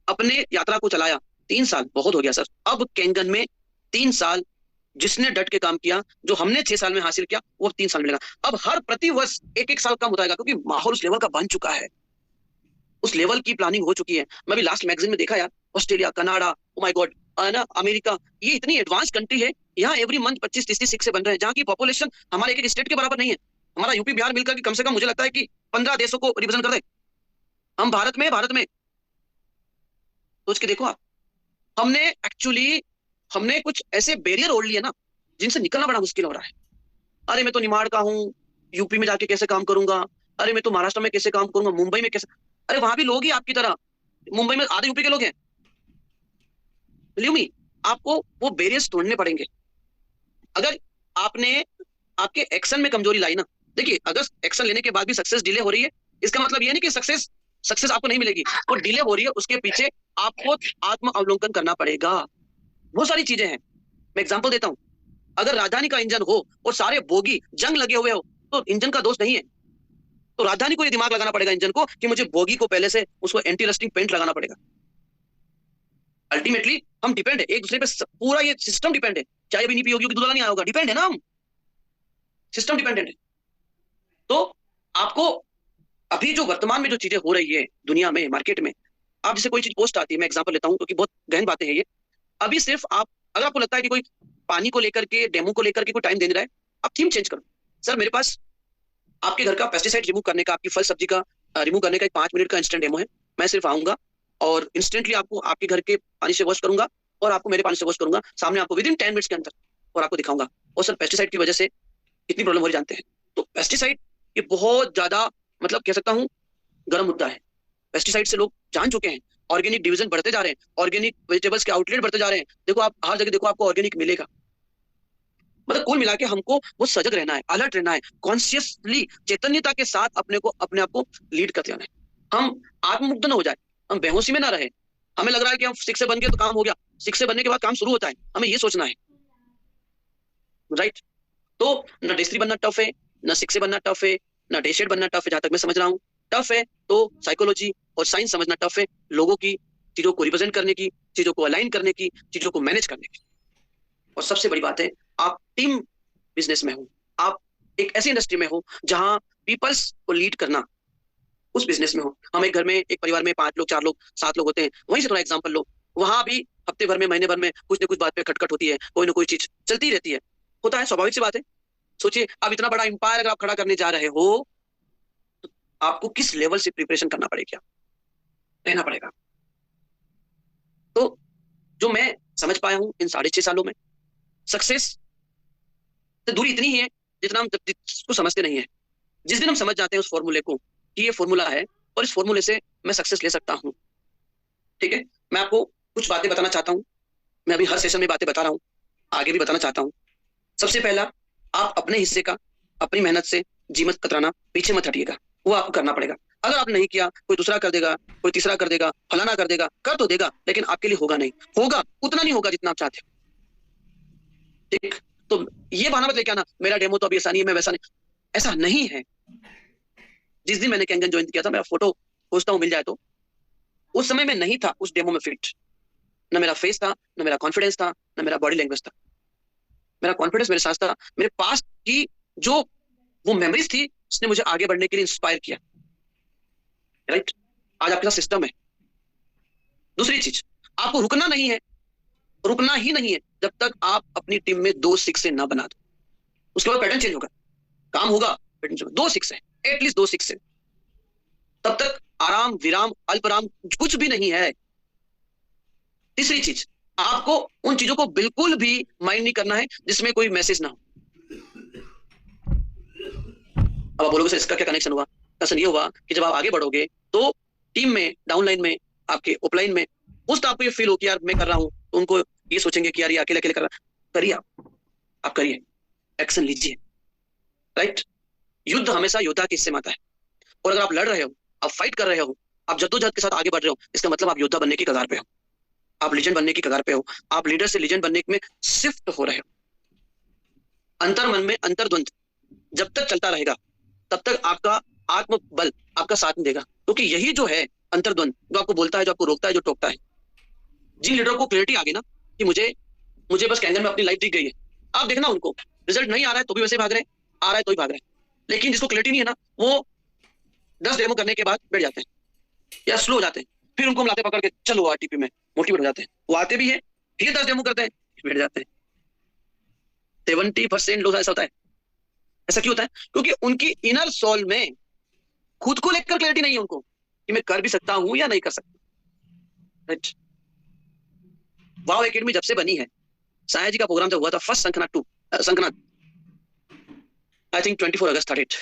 अपने यात्रा को चलाया, 3 साल बहुत हो गया सर, अब कैंगन में 3 साल जिसने डट के काम किया, जो हमने 6 साल में हासिल किया, वो 3 साल मिलेगा। अब हर प्रति वर्ष 1-1 साल कम होता है, क्योंकि माहौल उस लेवल का बन चुका है, उस लेवल की प्लानिंग हो चुकी है। मैं भी लास्ट मैगजीन में देखा यार, Australia, Canada, oh my God, ना अमेरिका, ये इतनी एडवांस कंट्री है, यहाँ एवरी मंथ 25-30 सिक्से बन रहे हैं, जहाँ की पॉपुलेशन हमारे एक स्टेट के बराबर नहीं है। हमारा यूपी बिहार मिलकर कम से कम मुझे लगता है कि 15 देशों को रिप्रेजेंट कर दे। हम भारत में सोच के देखो आप, हमने कुछ ऐसे बैरियर ओढ़ लिए ना, जिनसे निकलना बड़ा मुश्किल हो रहा है। अरे मैं तो निमाड़ का हूँ, यूपी में जाके कैसे काम करूंगा, अरे मैं तो महाराष्ट्र में कैसे काम करूंगा, मुंबई में कैसे, अरे वहां भी लोग ही आपकी तरह, मुंबई में आधे यूपी के लोग हैं। बिलीव मी, आपको वो बैरियर्स तोड़ने पड़ेंगे। अगर आपने आपके एक्शन में कमजोरी लाई ना, देखिए अगर एक्शन लेने के बाद भी सक्सेस डिले हो रही है, इसका मतलब ये नहीं कि सक्सेस आपको नहीं मिलेगी, वो डिले हो रही है, उसके पीछे आपको आत्म अवलोकन करना पड़ेगा। बहुत सारी चीजें हैं, मैं एग्जांपल देता हूं। अगर राजधानी का इंजन हो और सारे बोगी जंग लगे हुए हो, तो इंजन का दोष नहीं है, तो राजधानी को ये दिमाग लगाना पड़ेगा इंजन को कि मुझे बोगी को पहले से उसको एंटी रस्टिंग पेंट लगाना पड़ेगा। अल्टीमेटली हम डिपेंड है एक दूसरे पे, पूरा ये सिस्टम डिपेंड है। चाय भी नहीं पियोगी कि दूल्हा नहीं आया होगा, डिपेंड है ना, हम सिस्टम डिपेंडेंट है। तो आपको अभी जो वर्तमान में जो चीजें हो रही है दुनिया में, मार्केट में, आप जैसे कोई चीज पोस्ट आती है, मैं एग्जांपल लेता हूं क्योंकि बहुत गहन बातें हैं ये। अभी सिर्फ आप, अगर आपको लगता है कि कोई पानी को लेकर के, डेमो को लेकर के कोई टाइम दे रहा है, आप थीम चेंज करो। सर मेरे पास आपके घर का पेस्टिसाइड रिमूव करने का, आपकी फल सब्जी का रिमूव करने का एक 5 मिनट का इंस्टेंट डेमो है। मैं सिर्फ आऊंगा और इंस्टेंटली आपको आपके घर के पानी से वॉश करूंगा और आपको मेरे पानी से वॉश करूंगा सामने, आपको विद इन 10 मिनट्स के अंदर, और आपको दिखाऊंगा। और सर पेस्टिसाइड की वजह से कितनी प्रॉब्लम हो रही जानते हैं? तो पेस्टिसाइड ये बहुत ज्यादा, मतलब कह सकता हूँ गर्म मुद्दा है। पेस्टिसाइड से लोग जान चुके हैं, ऑर्गेनिक डिवीजन बढ़ते जा रहे हैं, ऑर्गेनिक वेजिटेबल्स के आउटलेट बढ़ते जा रहे हैं। देखो आप हर जगह देखो, आपको ऑर्गेनिक मिलेगा। मतलब कुल मिला के हमको वो सजग रहना है, अलर्ट रहना है, कॉन्शियसली चैतन्यता के साथ अपने आप को लीड करते जाना है। हम आत्ममुग्ध न हो जाए, हम बेहोशी में ना रहे। हमें लग रहा है कि हम 6 से बन गए तो काम हो गया, 6 से बनने के बाद काम शुरू होता है, हमें ये सोचना है, राइट। तो ना डे 3 बनना टफ है, ना 6 से बनना टफ है, ना डे शेड बनना टफ है, जहां तक मैं समझ रहा हूँ। टफ है तो साइकोलॉजी और साइंस समझना टफ है, लोगों की चीजों को रिप्रेजेंट करने की, चीजों को अलाइन करने की, चीजों को मैनेज करने की। और सबसे बड़ी बात है, आप टीम बिजनेस में हो, आप एक ऐसी इंडस्ट्री में हो जहां पीपल्स को लीड करना, उस बिजनेस में हो। हम एक घर में, एक परिवार में 5 लोग, 4 लोग, 7 लोग होते हैं, वहीं से थोड़ा एग्जांपल लो। वहां भी हफ्ते भर में, महीने भर में कुछ ना कुछ बात पे खटखट होती है, कोई ना कोई चीज चलती रहती है, होता है, स्वाभाविक सी बात है। सोचिए अब इतना बड़ा एम्पायर अगर आप खड़ा करने जा रहे हो, तो आपको किस लेवल से प्रिपरेशन करना पड़ेगा, रहना पड़ेगा। तो जो मैं समझ पाया हूं इन 6.5 सालों में, सक्सेस से दूरी इतनी ही है जितना हम इसको समझते नहीं है। जिस दिन हम समझ जाते हैं उस फॉर्मूले को कि ये फॉर्मूला है और इस फॉर्मूले से मैं सक्सेस ले सकता हूं, ठीक है। मैं आपको कुछ बातें बताना चाहता हूं, मैं अभी हर सेशन में बातें बता रहा हूं, आगे भी बताना चाहता हूं। सबसे पहला, आप अपने हिस्से का अपनी मेहनत से जी मत कतराना, पीछे मत हटिएगा, वो आपको करना पड़ेगा। अगर आप नहीं किया, कोई दूसरा कर देगा, कोई तीसरा कर देगा, फलाना कर देगा, कर तो देगा, लेकिन आपके लिए होगा नहीं, होगा उतना नहीं होगा जितना आप चाहते हो, ठीक। तो ये बहाना मत लेके आना, मेरा डेमो तो अभी ऐसा नहीं है, मैं वैसा नहीं, ऐसा नहीं है। जिस दिन मैंने कैंगन ज्वाइन किया था, मेरा फोटो खोजता हूँ मिल जाए तो, उस समय मैं नहीं था उस डेमो में फिट, ना मेरा फेस था, ना मेरा कॉन्फिडेंस था, ना मेरा बॉडी लैंग्वेज था। मेरा कॉन्फिडेंस मेरे साथ था, मेरे पास की जो वो मेमोरीज थी, उसने मुझे आगे बढ़ने के लिए इंस्पायर किया, राइट। आज आपके साथ सिस्टम है। दूसरी चीज, आपको रुकना नहीं है, रुकना ही नहीं है जब तक आप अपनी टीम में 2 सिक्से ना बना दो। उसके बाद पैटर्न चेंज होगा, काम होगा, पैटर्न चेंज होगा। 2 सिक्से, एटलीस्ट 2 सिक्से, तब तक आराम विराम अल्पराम कुछ भी नहीं है। तीसरी चीज, आपको उन चीजों को बिल्कुल भी माइंड नहीं करना है जिसमें कोई मैसेज ना हो। अब आप बोलोगे सर इसका क्या कनेक्शन हुआ? कनेक्शन ये हुआ कि जब आप आगे बढ़ोगे तो टीम में, डाउनलाइन में, आपके ऑफलाइन में, उस आपको ये फील हो कि यार मैं कर रहा हूं, तो उनको ये सोचेंगे कि यार ये अकेले अकेले कर रहा है। करिए, आप करिए, एक्शन लीजिए, राइट। युद्ध हमेशा योद्धा के हिस्से में आता है, और अगर आप लड़ रहे हो, आप फाइट कर रहे हो, आप जद्दोजहद के साथ आगे बढ़ रहे हो, इसका मतलब आप योद्धा बनने की कगार पे हो, आप लीजेंड बनने की कगार पे हो, आप लीडर से लीजेंड बनने में शिफ्ट हो रहे हो। अंतर मन में अंतर्द्वंद जब तक चलता रहेगा, तब तक आपका आत्मबल आपका साथ नहीं देगा, क्योंकि यही जो है अंतर्द्वंद जो आपको बोलता है, जो आपको रोकता है, जो टोकता है, जिन लीडर को क्लैरिटी आ गई ना कि मुझे बस कैंगन में अपनी लाइफ दिख गई है, आप देखना उनको रिजल्ट नहीं आ रहा है तो भी वैसे भाग रहे हैं, आ रहा है तो ही भाग रहे हैं। लेकिन जिसको क्लैरिटी नहीं है ना, वो 10 डेमो करने के बाद बैठ जाते हैं या स्लो हो जाते हैं, फिर उनको हम लाते पकड़ के चलो आरटीपी में मोटिवेट हो जाते हैं। वो आते भी है, फिर 10 डेमो करते हैं, बैठ जाते हैं। 70% लोग ऐसा होता है। ऐसा क्यों होता है? क्योंकि उनकी इनर सोल में खुद को लेकर क्लैरिटी नहीं है उनको कि मैं कर भी सकता हूं या नहीं कर सकता। राइट। वाव एकेडमी जब से बनी है, साया जी का प्रोग्राम जब हुआ था फर्स्ट संकनाथ आई थिंक 24 अगस्त 38,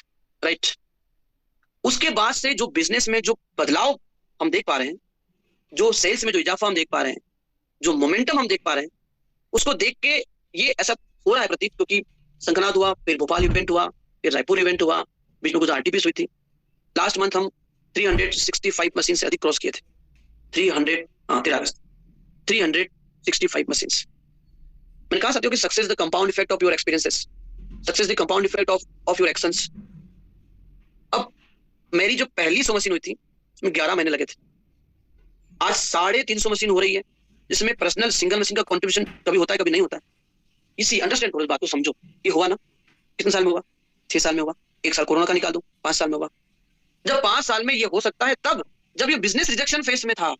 राइट। उसके बाद से जो बिजनेस में जो बदलाव हम देख पा रहे हैं, जो सेल्स में जो इजाफा हम देख पा रहे हैं, जो मोमेंटम हम देख पा रहे हैं, उसको देख के ये ऐसा हो रहा है प्रतीक, क्योंकि संकनाथ हुआ, फिर भोपाल इवेंट हुआ, फिर रायपुर इवेंट हुआ, बीच में कुछ आरटीपीस हुई थी। लास्ट मंथ हम 365 मशीन से अधिक क्रॉस किए थे। 13 अगस्त 365 मशीन। मैंने कहा साथियों कि success the compound effect of your experiences, success the compound effect of your actions. अब मेरी जो पहली 100 मशीन हुई थी उसमें 11 महीने लगे थे। आज 350 मशीन हो रही है, जिसमें पर्सनल सिंगल मशीन का कंट्रीब्यूशन कभी होता है कभी नहीं होता है। इसी अंडरस्टैंड करो इस बात को, समझो। ये हुआ ना, कितने साल में हुआ? 6 साल में हुआ। 1 साल कोरोना का निकाल दो, 5 साल में हुआ। जब 5 साल में ये हो सकता है, तब जब ये बिजनेस रिजेक्शन फेज में था,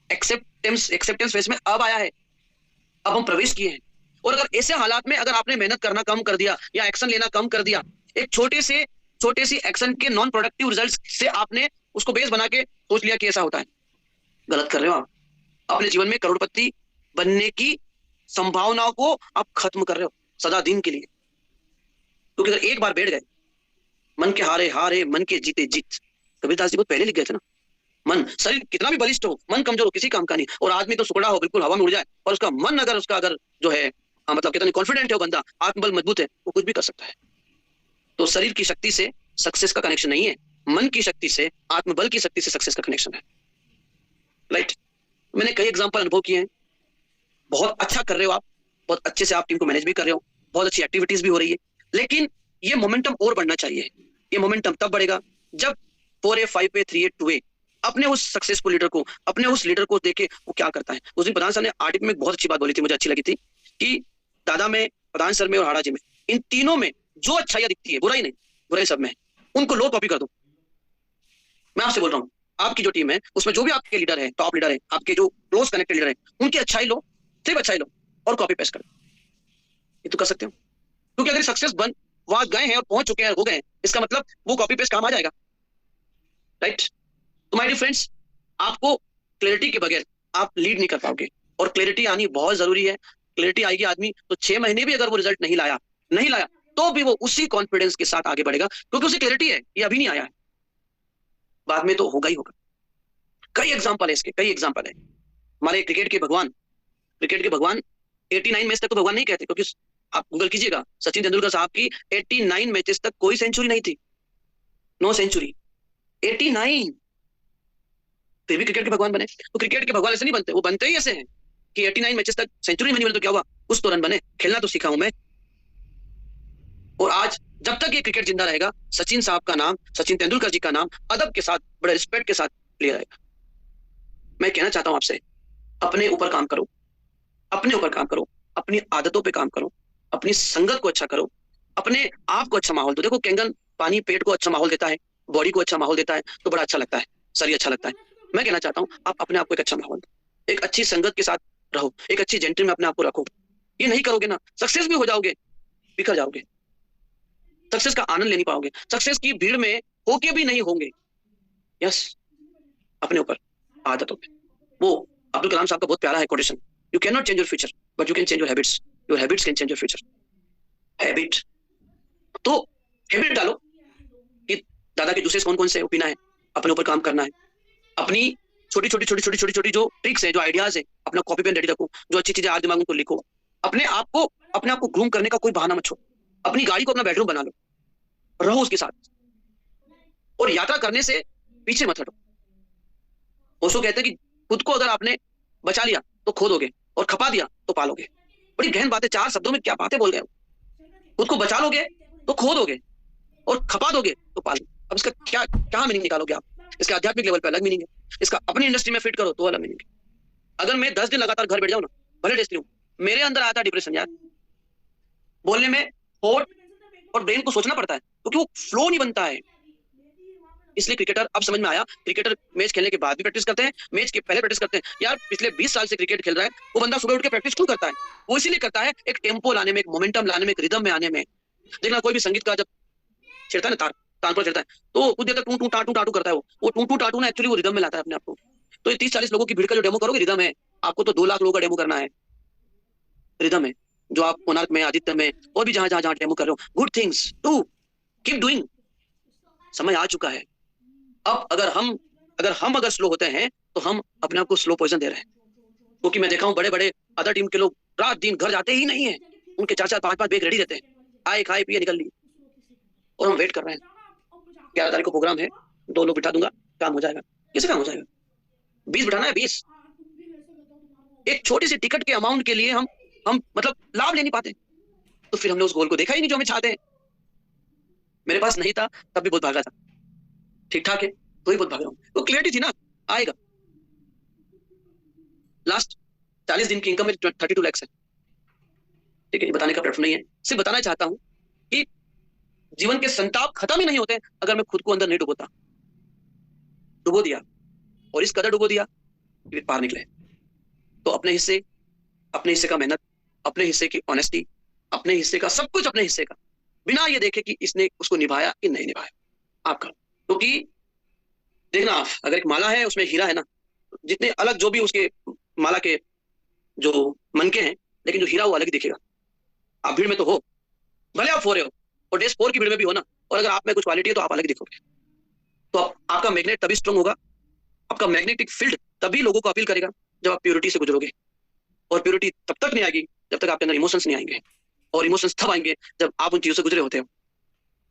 एक्सेप्टेंस फेज में अब आया है, अब हम प्रवेश किए हैं। और अगर ऐसे हालात में अगर आपने मेहनत करना कम कर दिया या एक्शन लेना कम कर दिया, एक छोटे सी एक्शन के नॉन प्रोडक्टिव रिजल्ट्स से आपने उसको बेस बना के सोच लिया कि ऐसा होता है, गलत कर रहे हो आप। अपने जीवन में करोड़पति बनने की संभावनाओं को आप खत्म कर रहे हो सदा दिन के लिए। क्योंकि अगर एक बार बैठ गए, मन के हारे हारे, मन के जीते जीत, कबीरदास जी बहुत पहले लिख गए थे ना। मन, शरीर कितना भी बलिष्ठ हो, मन कमजोर हो, किसी काम का नहीं। और आदमी तो सुकड़ा हो, बिल्कुल हवा में उड़ जाए, और उसका मन अगर जो है मतलब कितना कॉन्फिडेंट है वो बंदा, आत्मबल मजबूत है, वो कुछ भी कर सकता है। तो शरीर की शक्ति से सक्सेस का कनेक्शन नहीं है, मन की शक्ति से, आत्मबल की शक्ति से सक्सेस का कनेक्शन है। राइट। मैंने कई एग्जांपल अनुभव किए हैं। बहुत अच्छा कर रहे हो आप, बहुत अच्छे से आप टीम को मैनेज भी कर रहे हो, बहुत अच्छी एक्टिविटीज भी हो रही है, लेकिन ये मोमेंटम और बढ़ना चाहिए। ये मोमेंटम तब बढ़ेगा जब 4A 5A 3A 2A अपने उस सक्सेसफुल लीडर को, अपने उस लीडर को देखे वो क्या करता है। उस दिन प्रधान सर ने आरटीपी में एक बहुत अच्छी बात बोली थी, मुझे अच्छी लगी थी, कि दादा में, प्रधान सर में और हाड़ा जी में, इन तीनों में जो अच्छाइयां दिखती है, बुराई नहीं, बुराई सब में है, उनको लो कॉपी कर दो। मैं आपसे बोल रहा हूँ, आपकी जो टीम है उसमें जो भी आपके लीडर है, टॉप लीडर है, आपके जो क्लोज कनेक्टेड लीडर है, उनकी अच्छाई लो, सिर्फ अच्छाई लो और कॉपी पेस्ट करो। ये तो कर सकते हो, क्योंकि अगर सक्सेस बन वहां गए हैं और पहुंच चुके हैं, हो गए, इसका मतलब वो कॉपी पेस्ट काम आ जाएगा। राइट। तो माय डियर फ्रेंड्स, आपको क्लैरिटी के बगैर आप लीड नहीं कर पाओगे, और क्लैरिटी आनी बहुत जरूरी है। क्लैरिटी आएगी आदमी तो 6 महीने भी अगर वो रिजल्ट नहीं लाया तो भी वो उसी कॉन्फिडेंस के साथ आगे बढ़ेगा, क्योंकि उसे क्लैरिटी है, ये अभी नहीं आया है, बाद में तो होगा ही होगा। कई एग्जाम्पल है इसके, कई एग्जाम्पल है। हमारे क्रिकेट के भगवान 89 मैच तक तो भगवान नहीं कहते, क्योंकि आप गूगल कीजिएगा, सचिन तेंदुलकर साहब की 89 मैचेस तक कोई सेंचुरी नहीं थी, नो सेंचुरी, 89, फिर भी क्रिकेट के भगवान बने। तो क्रिकेट के भगवान ऐसे नहीं बनते, वो बनते ही ऐसे हैं कि 89 मैचेस तक सेंचुरी नहीं बनी तो क्या हुआ, कुछ तो रन बने, खेलना तो सीखा हूं मैं। और आज जब तक ये क्रिकेट जिंदा रहेगा, सचिन साहब का नाम, सचिन तेंदुलकर जी का नाम अदब के साथ, बड़े रिस्पेक्ट के साथ लिया रहेगा। मैं कहना चाहता हूं आपसे, अपने ऊपर काम करो, अपने ऊपर काम करो, अपनी आदतों पे काम करो, अपनी संगत को अच्छा करो, अपने आप को अच्छा माहौल दो। देखो कैंगन पानी पेट को अच्छा माहौल देता है, बॉडी को अच्छा माहौल देता है, तो बड़ा अच्छा लगता है, शरीर अच्छा लगता है। मैं कहना चाहता हूं आप अपने आप को एक अच्छा माहौल दो, एक अच्छी संगत के साथ रहो, एक अच्छी जेंट्री में अपने आप को रखो। ये नहीं करोगे ना, सक्सेस भी हो जाओगे, बिखर जाओगे, सक्सेस का आनंद ले नहीं पाओगे, सक्सेस की भीड़ में होके भी नहीं होंगे। यस, अपने ऊपर, आदतों पे। वो अब्दुल कलाम साहब का बहुत प्यारा है quotation, you can not change your future but you can change your habits can change your future. Habit, तो हैबिट डालो कि दादा के जूसेस कौन कौन से पीना है, अपने ऊपर काम करना है, अपनी छोटी छोटी जो ट्रिक्स है, जो आइडियाज है, अपना कॉपी पेन रेडी रखो, जो अच्छी चीजें आज दिमाग में लिखो, अपने आप को ग्रूम करने का कोई बहाना मत छोड़ो, अपनी गाड़ी को अपना बेडरूम बना लो, रहो उसके साथ, और यात्रा करने से पीछे मत हटो। ओशो कहते हैं कि खुद को अगर आपने बचा लिया तो खो दोगे, और खपा दिया तो पालोगे। बड़ी गहन बातें, 4 शब्दों में क्या बातें बोल गए। खुद को बचा लोगे तो खो दोगे, और खपा दोगे तो पालोगे। अब इसका क्या मीनिंग निकालोगे आप? इसके आध्यात्मिक लेवल पे अलग मीनिंग है, इसका अपनी इंडस्ट्री में फिट करो तो वाला मीनिंग। अगर मैं 10 दिन लगातार घर बैठ जाऊं ना, भले डेस्क हूं, मेरे अंदर आता है डिप्रेशन यार। बोलने में होठ और ब्रेन को सोचना पड़ता है क्योंकि वो फ्लो नहीं बनता है। इसलिए क्रिकेटर, अब समझ में आया, क्रिकेटर मैच खेलने के बाद भी प्रैक्टिस करते हैं, मैच के पहले प्रैक्टिस करते हैं। यार पिछले 20 साल से क्रिकेट खेल रहा है वो बंदा, सुबह उठ के प्रैक्टिस क्यों करता है? वो इसीलिए करता है एक टेम्पो लाने में, एक मोमेंटम लाने में, एक रिदम में आने में। देखना कोई भी संगीत का जब छेड़ता है ना, तानपुरा छेड़ता है, तो कुछ देर तक टू टू टाटू टाटू करता है वो टू टू टाटू ना एक्चुअली वो रिदम में लाता है अपने आप को। तो ये 30-40 लोगों की भीड़ का जो डेमो करोगे रिदम है, आपको तो 2 लाख लोगों का डेमो करना है, रिदम है। जो आप कोणार्क में, आदित्य में और भी जहां जहां जहां डेमो कर रहे हो, good things do, keep doing. समय आ चुका है। अब अगर स्लो होते हैं तो हम अपने आप को स्लो पॉइजन दे रहे हैं। क्योंकि मैं देखा हूं बड़े बड़े अदर टीम के लोग रात दिन घर जाते ही नहीं है, उनके 4-4 5-5 बैग रेडी रहते हैं, आए खाए पिए निकल लिए, और हम वेट कर रहे हैं। 11 तारीख को प्रोग्राम है, 2 लोग बिठा दूंगा, काम हो जाएगा। कैसे काम हो जाएगा? 20 बिठाना है, 20। एक छोटी सी टिकट के अमाउंट के लिए हम मतलब लाभ ले नहीं पाते। तो फिर हमने उस गोल को देखा ही नहीं जो हमें चाहते हैं। मेरे पास नहीं था तब भी बहुत भागा था, ठीक ठाक है तो ही बहुत भाग रहा हूँ। तो क्लियरिटी थी ना, आएगा। लास्ट 40 दिन की इनकम मेरी 32 लाख है। ठीक है, बताने का प्लेटफॉर्म नहीं है, सिर्फ बताना चाहता हूं कि जीवन के संताप खत्म ही नहीं होते अगर मैं खुद को अंदर नहीं डुबोता। डुबो दिया, और इस कदर डुबो दिया कि पार निकले। तो अपने हिस्से का मेहनत, अपने हिस्से की ऑनेस्टी, अपने हिस्से का सब कुछ, अपने हिस्से का, बिना ये देखे कि इसने उसको निभाया कि नहीं निभाया, आप करो। क्योंकि देखना, अगर एक माला है उसमें हीरा है ना, जितने अलग जो भी उसके माला के जो मनके हैं, लेकिन जो हीरा वो अलग दिखेगा। आप भीड़ में तो हो, भले आप 4 हो और डेस्क 4 की भीड़ में भी हो ना, और अगर आप में कुछ क्वालिटी है तो आप अलग दिखोगे। तो आपका मैग्नेट तभी स्ट्रांग होगा, आपका मैग्नेटिक फील्ड तभी लोगों को अपील करेगा जब आप प्योरिटी से गुजरोगे। और प्योरिटी तब तक नहीं आएगी जब तक आपके अंदर इमोशंस नहीं आएंगे, और इमोशंस तब आएंगे जब आप उन चीजों से गुजरे होते हो।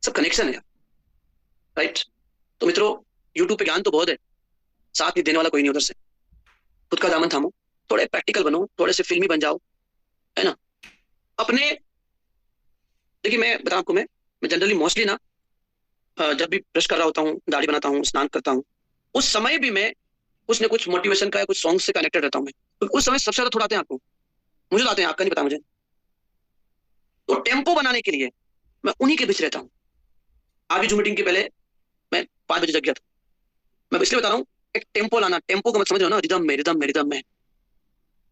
सब कनेक्शन है, राइट? तो मित्रों, यूट्यूब पे ज्ञान तो बहुत है, साथ नहीं देने वाला कोई नहीं उधर से। खुद का दामन थामो, थोड़े प्रैक्टिकल बनो, थोड़े से फिल्मी बन जाओ, है ना? अपने देखिए, मैं बताऊं आपको, मैं जनरली मोस्टली ना जब भी ब्रश कर रहा होता हूँ, दाढ़ी बनाता हूँ, स्नान करता हूँ, उस समय भी मैं कुछ न कुछ मोटिवेशन का या कुछ सॉन्ग से कनेक्टेड रहता हूँ मैं। तो उस समय सबसे ज्यादा थोड़ा आते हैं आपको, मुझे तो आते हैं, आपका नहीं पता मुझे। तो टेम्पो बनाने के लिए मैं उन्हीं के बीच रहता हूँ। आज जो मीटिंग के पहले मैं 5 बजे जग गया था। मैं इसलिए बता रहा हूँ, एक टेम्पो लाना, टेम्पो को मत समझ रहे हो ना, रिदम में, रिदम में, रिदम में।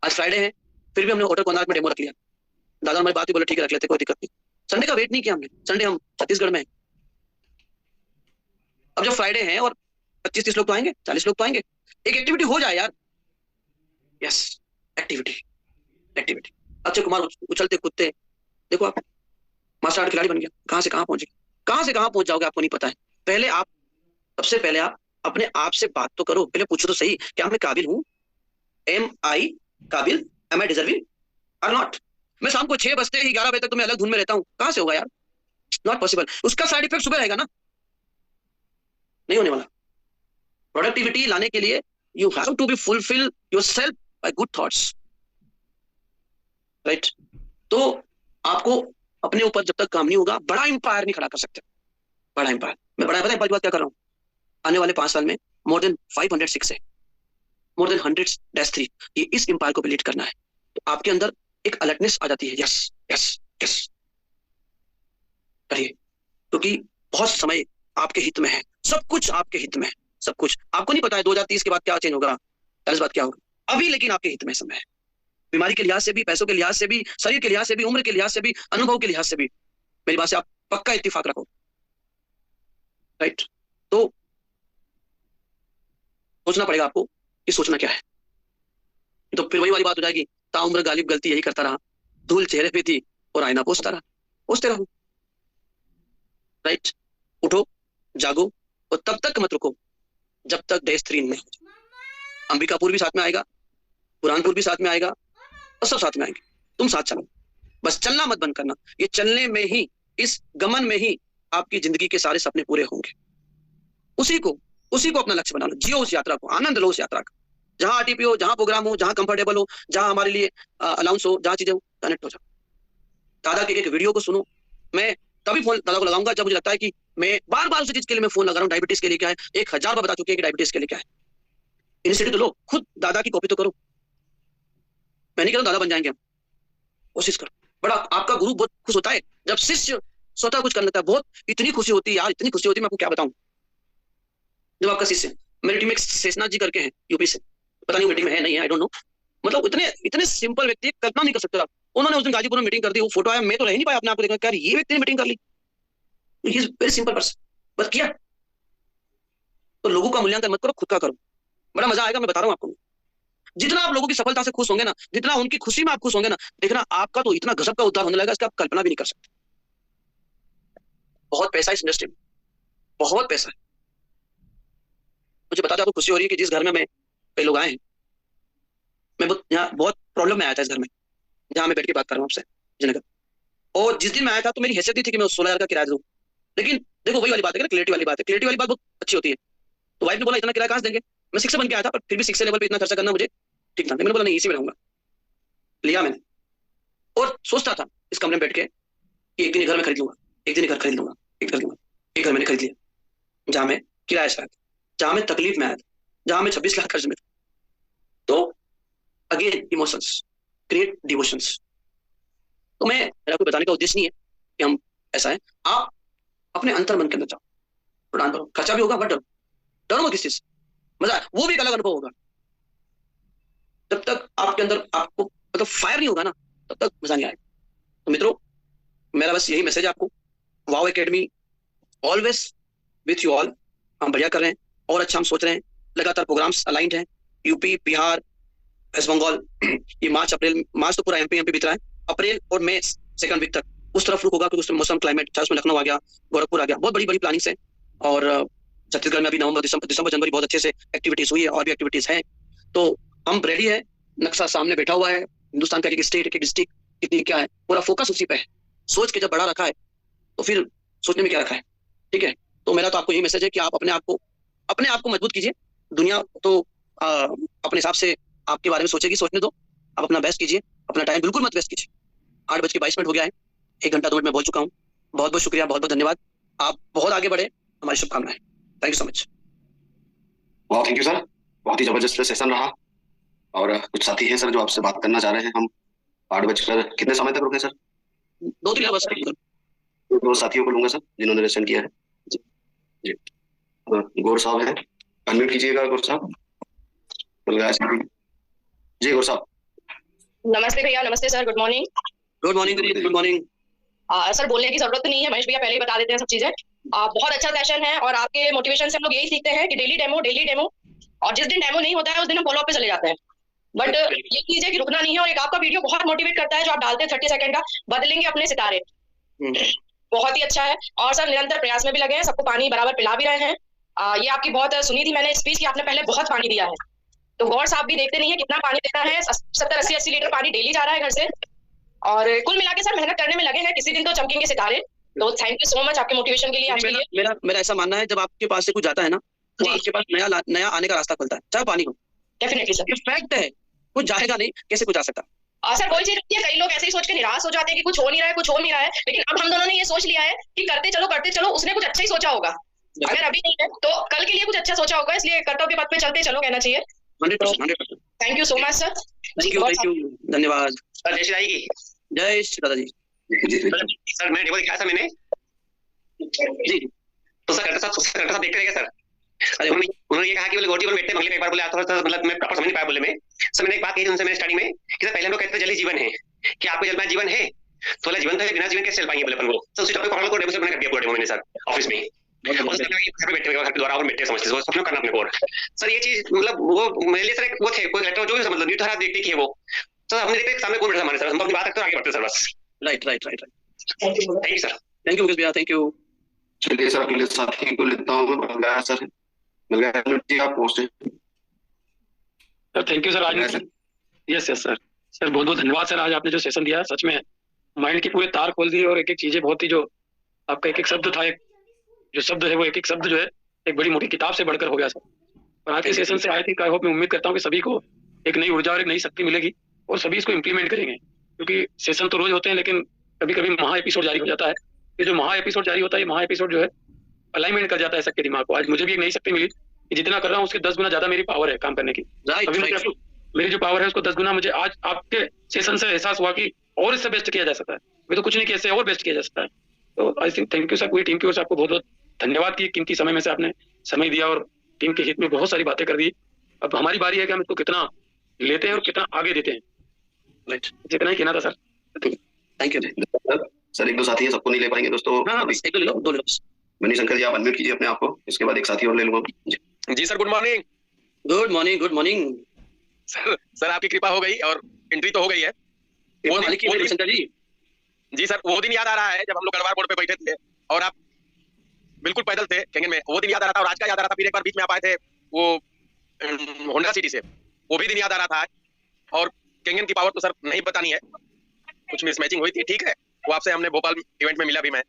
आज फ्राइडे है, फिर भी हमने होटल कोणार्क में डेमो रख लिया। दादा हमारी बात ही बोले, ठीक है रख लेते, कोई दिक्कत नहीं। संडे का वेट नहीं किया हमने, संडे हम छत्तीसगढ़ में। अब जब फ्राइडे है और 25-30 लोग तो आएंगे, 40 लोग तो आएंगे, एक एक्टिविटी हो जाए यार। Yes, activity. अक्षय कुमार उछलते कूदते, देखो आप मार्शल आर्ट खिलाड़ी बन गया, कहां से कहां पहुंचे, कहां से कहां पहुंच जाओगे आपको नहीं पता है। सबसे पहले आप अपने आप से बात तो करो, पहले पूछो तो सही, क्या मैं काबिल हूं? एम आई काबिल? एम आई डिजर्विंग और नॉट? मैं शाम को 6 बजते ही 11 बजे तक तो मैं अलग धुन में रहता हूं, कहां से होगा यार? Not possible. उसका साइड इफेक्ट सुबह रहेगा ना, नहीं होने वाला। प्रोडक्टिविटी लाने के लिए you have to be fulfil yourself by good thoughts, right? तो आपको अपने ऊपर जब तक काम नहीं होगा, बड़ा इंपायर नहीं खड़ा कर सकते। बड़ा इंपायर, मैं बड़ा इंपायर की बात क्या कर रहा हूँ, आने वाले 5 साल में मोर देन 506 है, मोर देन 100-3, ये इस इंपायर को लीड करना है। तो आपके अंदर एक अलर्टनेस आ जाती है, यस यस यस करिए, क्योंकि बहुत समय आपके हित में है, सब कुछ आपके हित में है, सब कुछ। आपको नहीं पता है 2030 के बाद क्या चेंज होगा, इस बात क्या होगा अभी, लेकिन आपके हित में समय है। बीमारी के लिहाज से भी, पैसों के लिहाज से भी, शरीर के लिहाज से भी, उम्र के लिहाज से भी, अनुभव के लिहाज से भी, मेरी बात से आप पक्का इत्तेफाक रखो, राइट? तो सोचना पड़ेगा आपको कि सोचना क्या है। तो फिर वही वाली बात हो जाएगी, ताउम्र गालिब गलती यही करता रहा, धूल चेहरे पे थी और आईना पोंछता रहा, पोंछते रहो, राइट? उठो, जागो, और तब तक मत रुको जब तक डे 3 में हो। अंबिकापुर भी साथ में आएगा, बुरहानपुर भी साथ में आएगा, और सब साथ में आएंगे। तुम साथ चलो, बस चलना मत बंद करना। ये चलने में ही, इस गमन में ही आपकी जिंदगी के सारे सपने पूरे होंगे। उसी को अपना लक्ष्य बना लो, जियो उस यात्रा को, आनंद लो उस यात्रा का। जहां आरटीपी हो, जहां प्रोग्राम हो, जहां कंफर्टेबल हो, जहां हमारे लिए अलाउंस हो, जहां चीजें हो, कनेक्ट हो जाओ। दादा के एक वीडियो को सुनो। मैं तभी फोन दादा को लगाऊंगा जब मुझे लगता है कि मैं बार बार उसी चीज के लिए मैं फोन लगा रहा हूँ। डायबिटीज के लिए क्या है, 1000 बार बता चुके हैं कि डायबिटीज के लिए क्या है। इनिशिएटिव तो लो, खुद दादा की कॉपी तो करो। मैं नहीं कह रहा दादा बन जाएंगे हम, कोशिश करो। बड़ा आपका गुरु बहुत खुश होता है जब शिष्य स्वतः कुछ कर लेता है, बहुत इतनी खुशी होती है यार, इतनी खुशी होती है, मैं आपको क्या बताऊं। जब आपका शिष्य, मेरी टीम में शेषनाथ जी करके हैं यूपी से, पता नहीं मीटिंग में है नहीं है, आई डोंट नो, मतलब इतने इतने सिंपल व्यक्ति, कल्पना नहीं कर सकते आप। उन्होंने उस दिन गाजीपुर में मीटिंग कर दी, वो फोटो आया, मैं तो रह नहीं पाया अपने आप को देखकर, ये व्यक्ति ने मीटिंग कर ली, वेरी सिंपल पर्सन, बस किया। तो लोगों का मूल्यांकन मत करो, खुद का करो, बड़ा मजा आएगा। मैं बता रहा हूँ आपको, जितना आप लोगों की सफलता से खुश होंगे ना, जितना उनकी खुशी में आप खुश होंगे ना, देखना आपका तो इतना गजब का उद्धार होने लगेगा, इसका आप कल्पना भी नहीं कर सकते। बहुत पैसा इस इंडस्ट्री में, बहुत पैसा है। मुझे बताते आपको खुशी हो रही है कि जिस घर में मैं, कई लोग आए हैं, मैं यहाँ बहुत प्रॉब्लम में आया था इस घर में, जहां मैं बैठ के बात कर रहा हूँ आपसे जयनगर। और जिस दिन मैं आया था तो मेरी हैसियत नहीं थी कि मैं 16,000 का किराया दूं, लेकिन देखो वही वाली बात है ना, क्लियरिटी वाली बात है, क्लियरिटी वाली बात बहुत अच्छी होती है। तो वाइफ ने बोला इतना किराया कहां से देंगे, मैं 6 से बन के आया था, पर फिर भी 6 लेवल पे इतना खर्चा करना मुझे ठीक था, मैंने बोला नहीं इसी में रहूंगा, लिया मैंने। और सोचता था इस कमरे में बैठ के कि एक दिन घर में खरीद लूंगा, एक दिन घर खरीद लूंगा, एक खरीद लूंगा। एक घर मैंने खरीद लिया जहां मैं किराए से आया था, जहां मैं तकलीफ में आया था, जहां मैं 26 लाख खर्च में था। तो अगेन इमोशंस क्रिएट डिवोशंस। तो मैं, मेरा कोई बताने का उद्देश्य नहीं है कि हम ऐसा है, आप अपने अंतर मन के अंदर जाओ, प्रदान करो, खर्चा भी होगा बट डरो, डरो मत किस चीज, मजा है, वो भी एक अलग अनुभव होगा। जब तक आपके अंदर आपको मतलब फायर नहीं होगा ना, तब तक मजा नहीं आएगा। तो मित्रों, मेरा बस यही मैसेज है आपको, wow academy always with you all. हम बढ़िया कर रहे हैं और अच्छा हम सोच रहे हैं, लगातार प्रोग्राम्स अलाइंड हैं, यूपी, बिहार, वेस्ट बंगाल। ये मार्च तो पूरा एमपी बीत रहा है, अप्रैल और मई सेकंड वीक तक उस तरफ रुक होगा, क्योंकि उसमें मौसम क्लाइमेट चाहे उसमें लखनऊ आ गया, गोरखपुर आ गया, बहुत बड़ी बड़ी प्लानिंग्स है। और छत्तीसगढ़ में अभी नवंबर दिसंबर जनवरी बहुत अच्छे से एक्टिविटीज हुई है, और भी एक्टिविटीज हैं। तो हम रेडी है, नक्शा सामने बैठा हुआ है, हिंदुस्तान का एक स्टेट, एक डिस्ट्रिक्ट, कितनी क्या है, पूरा फोकस उसी पे है। सोच के जब बड़ा रखा है तो फिर सोचने में क्या रखा है, ठीक है। तो मेरा तो आपको यही मैसेज है कि आप अपने आप को मजबूत कीजिए। दुनिया तो अपने हिसाब से आपके बारे में सोचेगी, सोचने दो, आप अपना बेस्ट कीजिए, अपना टाइम बिल्कुल मत वेस्ट कीजिए। 8:22 हो गया है, 1 घंटा 2 मिनट में बोल चुका हूँ। बहुत बहुत शुक्रिया, बहुत बहुत धन्यवाद, आप बहुत आगे बढ़े, हमारी शुभकामनाएं। Thank you so much. बहुत थैंक यू सर, बहुत ही जबरदस्त सेशन रहा। और कुछ साथी हैं सर जो आपसे बात करना चाह रहे हैं। हम 8 बजकर कितने समय तक रुके सर? 2-3 बस। 2 साथियों को लूंगा सर जिन्होंने रेशन किया है। जी जी, गौर साहब हैं, अनम्यूट कीजिएगा गौर साहब। जी गौर साहब। नमस्ते भैया, नमस्ते sir, good morning. Good morning, good morning. Sir बोलने की जरूरत तो नहीं है, महेश भैया पहले ही बता देते हैं सब चीजें। बहुत अच्छा सेशन है, और आपके मोटिवेशन से हम लोग यही सीखते हैं कि डेली डेमो, और जिस दिन डेमो नहीं होता है उस दिन हम फॉलो अप पे चले जाते हैं। बट ये चीज है कि रुकना नहीं है, और एक आपका वीडियो बहुत मोटिवेट करता है जो आप डालते हैं 30 सेकंड का, बदलेंगे अपने सितारे। बहुत ही अच्छा है। और सर निरंतर प्रयास में भी लगे हैं, सबको पानी बराबर पिला भी रहे हैं। ये आपकी बहुत सुनी थी मैंने स्पीच की, आपने पहले बहुत पानी दिया है, तो गौर साहब भी देखते नहीं है कितना पानी देना है। 70-80 लीटर पानी डेली जा रहा है घर से, और कुल मिला के सर मेहनत करने में लगे हैं, किसी दिन तो चमकेंगे सितारे। तो थैंक यू सो मच आपके मोटिवेशन के लिए आज के लिए। मेरा ऐसा मानना है, जब आपके पास से कुछ जाता है ना, तो आपके पास नया आने का रास्ता खुलता है, चाहे पानी हो। डेफिनेटली सर, ये फैक्ट है, कुछ जाएगा नहीं, कैसे कुछ आ सकता। सर कोई चीज होती है, कई लोग ऐसे ही सोच के निराश हो जाते हैं कि कुछ हो नहीं रहा है, लेकिन अब हम दोनों ने ये सोच लिया है कि करते चलो, उसने कुछ अच्छा ही सोचा होगा। अगर अभी नहीं है तो कल के लिए कुछ अच्छा सोचा होगा, इसलिए कर्तव्य पथ पे चलते चलो कहना चाहिए। 100%। Thank you so much sir. Thank you, धन्यवाद सर। जय श्री राई की जय श्री दादा जी। सर मैं डेमो दिखाया था मैंने जी, तो सर करेक्टर साहब देखते रहे सर। अरे उन्होंने ये कहा कि बोले गोटी पर बैठते बंगले में, एक बार बोले आता था, मतलब मैं प्रॉपर समझ नहीं पाया बोले में। सर मैंने एक बात कही थी उनसे मैंने स्टार्टिंग में कि सर पहले हम लोग कहते थे जल ही जीवन है, कि आपको जल में जीवन है, तो बोला जीवन तो है, बिना जीवन कैसे चल पाएंगे बोले अपन को। तो उसी टॉपिक को हम लोग को डेमो से बना कर दिया पूरा डेमो मैंने सर ऑफिस में। घर पे बैठे घर के द्वारा और बैठे समझते सब करना अपने को। सर ये चीज मतलब वो मेरे लिए सर वो थे कोई लेटर जो भी मतलब न्यू था देखते कि वो सर हमने देखते सामने कौन बैठा हमारे सर, हम अपनी बात रखते आगे बढ़ते सर बस। Right. Thank you sir. Thank you Mukesh भैया, थैंक यू। चलिए सर अगले साथी को लेता हूँ। सर मिल गया जी, आप post sir. Thank you sir. आज यस सर बहुत बहुत धन्यवाद सर। आज आपने जो सेशन दिया सच में माइंड की पूरे तार खोल दिए, और एक एक चीजें बहुत ही जो आपका एक एक शब्द था, एक जो शब्द है वो एक एक शब्द जो है एक बड़ी मोटी किताब से बढ़कर हो गया सर। और आज के सेशन से आए थे, आई होप मैं उम्मीद करता हूँ कि सभी को एक नई ऊर्जा और एक नई शक्ति मिलेगी, और सभी इसको इम्प्लीमेंट करेंगे। क्योंकि सेशन तो रोज होते हैं, लेकिन कभी कभी महा एपिसोड जारी हो जाता है। ये जो महा एपिसोड जारी होता है, ये महा एपिसोड जो है अलाइनमेंट कर जाता है सबके दिमाग को। आज मुझे भी एक नई शक्ति मिली कि जितना कर रहा हूँ उसके 10 गुना ज्यादा मेरी पावर है काम करने की। अभी मेरी जो पावर है उसको 10 गुना मुझे आज आपके सेशन से एहसास हुआ कि और इससे बेस्ट किया जा सकता है। अभी तो कुछ नहीं किया, इससे और बेस्ट किया जा सकता है। तो I think thank you sir, पूरी टीम की ओर से आपको बहुत बहुत धन्यवाद की कीमती समय में से आपने समय दिया और टीम के हित में बहुत सारी बातें कर दी। अब हमारी बारी है कि हम इसको कितना लेते हैं और कितना आगे देते हैं। राइट, जितना ही कहना था सर। Thank you sir. एक दो साथी है, सबको नहीं ले पाएंगे दोस्तों। एक ले लो, दो ले लो। मणिशंकर जी आप अनम्यूट कीजिए अपने आप को, इसके बाद एक साथी और ले लूंगा। जी sir, good morning. Good morning, good morning sir आपकी कृपा हो गई और एंट्री तो हो गई है। जी सर, वो दिन याद आ रहा है जब हम लोग गढ़वाल रोड पे बैठे थे और आप बिल्कुल पैदल थे कैंगन में। वो दिन याद आ रहा था और आज का याद आ रहा था। फिर एक बार बीच में आप आए थे वो होंडा सिटी से, वो भी दिन याद आ रहा था। और कैंगन की पावर तो सर नहीं बतानी है, कुछ मिसमैचिंग हुई थी, ठीक है। वो आपसे हमने भोपाल इवेंट में मिला भी मैं,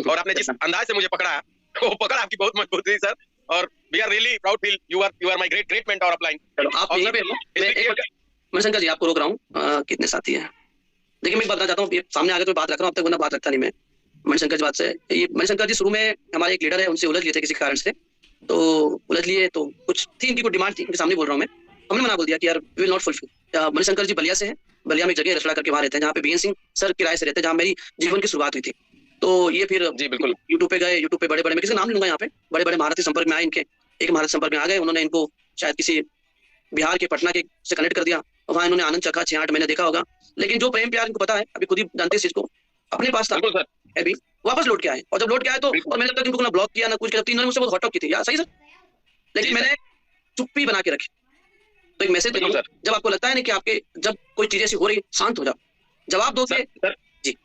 और आपने जिस अंदाज से मुझे पकड़ा वो पकड़ आपकी बहुत मजबूत थी सर। और we are really proud feel you are my great mentor offline. आप यहीं पे मणिशंकर जी आपको रोक रहा हूँ, कितने साथी हैं। देखिए मैं बताना चाहता हूँ, सामने आगे तो बात रख रहा हूँ, अब तक वरना बात रखता नहीं मैं मणिशंकर जी बात से। ये मणिशंकर जी शुरू में हमारे एक लीडर है, उनसे उलझ लिए थे किसी कारण से, तो उलझ लिए तो कुछ थी, इनकी कुछ डिमांड थी, उनके सामने बोल रहा हूँ मैं। हमने मना बोल दिया कि यार we will not fulfil. Manishankar ji Ballia से हैं, बलिया में एक जगह रसड़ा करके वहाँ रहते हैं, जहाँ पे बीएन सिंह सर किराए से रहते हैं, जहाँ मेरी जीवन की शुरुआत हुई थी। तो ये फिर जी बिल्कुल यूट्यूब पे गए, यूट्यूब पे बड़े बड़े, मैं किसी नाम लूंगा यहाँ पे, बड़े बड़े महारथी संपर्क में आए, इनके एक महारथी संपर्क में आ गए। उन्होंने इनको शायद किसी बिहार के पटना के से कनेक्ट कर दिया, वहाँ इन्होंने आनंद चखा 6-8 महीने देखा होगा। लेकिन जो प्रेम प्यार इनको पता है, अभी खुद ही जानते हैं इस चीज को, अपने पास था अभी वापस लौट के आए। और जब लौट के आए तो और मैंने तक इनको ना ब्लॉक किया ना कुछ किया, इन्होंने मुझसे बहुत हॉट टॉक की थी यार, सही सर। लेकिन मैंने चुप्पी बना के रखी। तो एक मैसेज दे दूं, जब आपको लगता है ना कि आपके जब कोई चीज ऐसी हो रही, शांत हो जाओ, जवाब दो सर। जी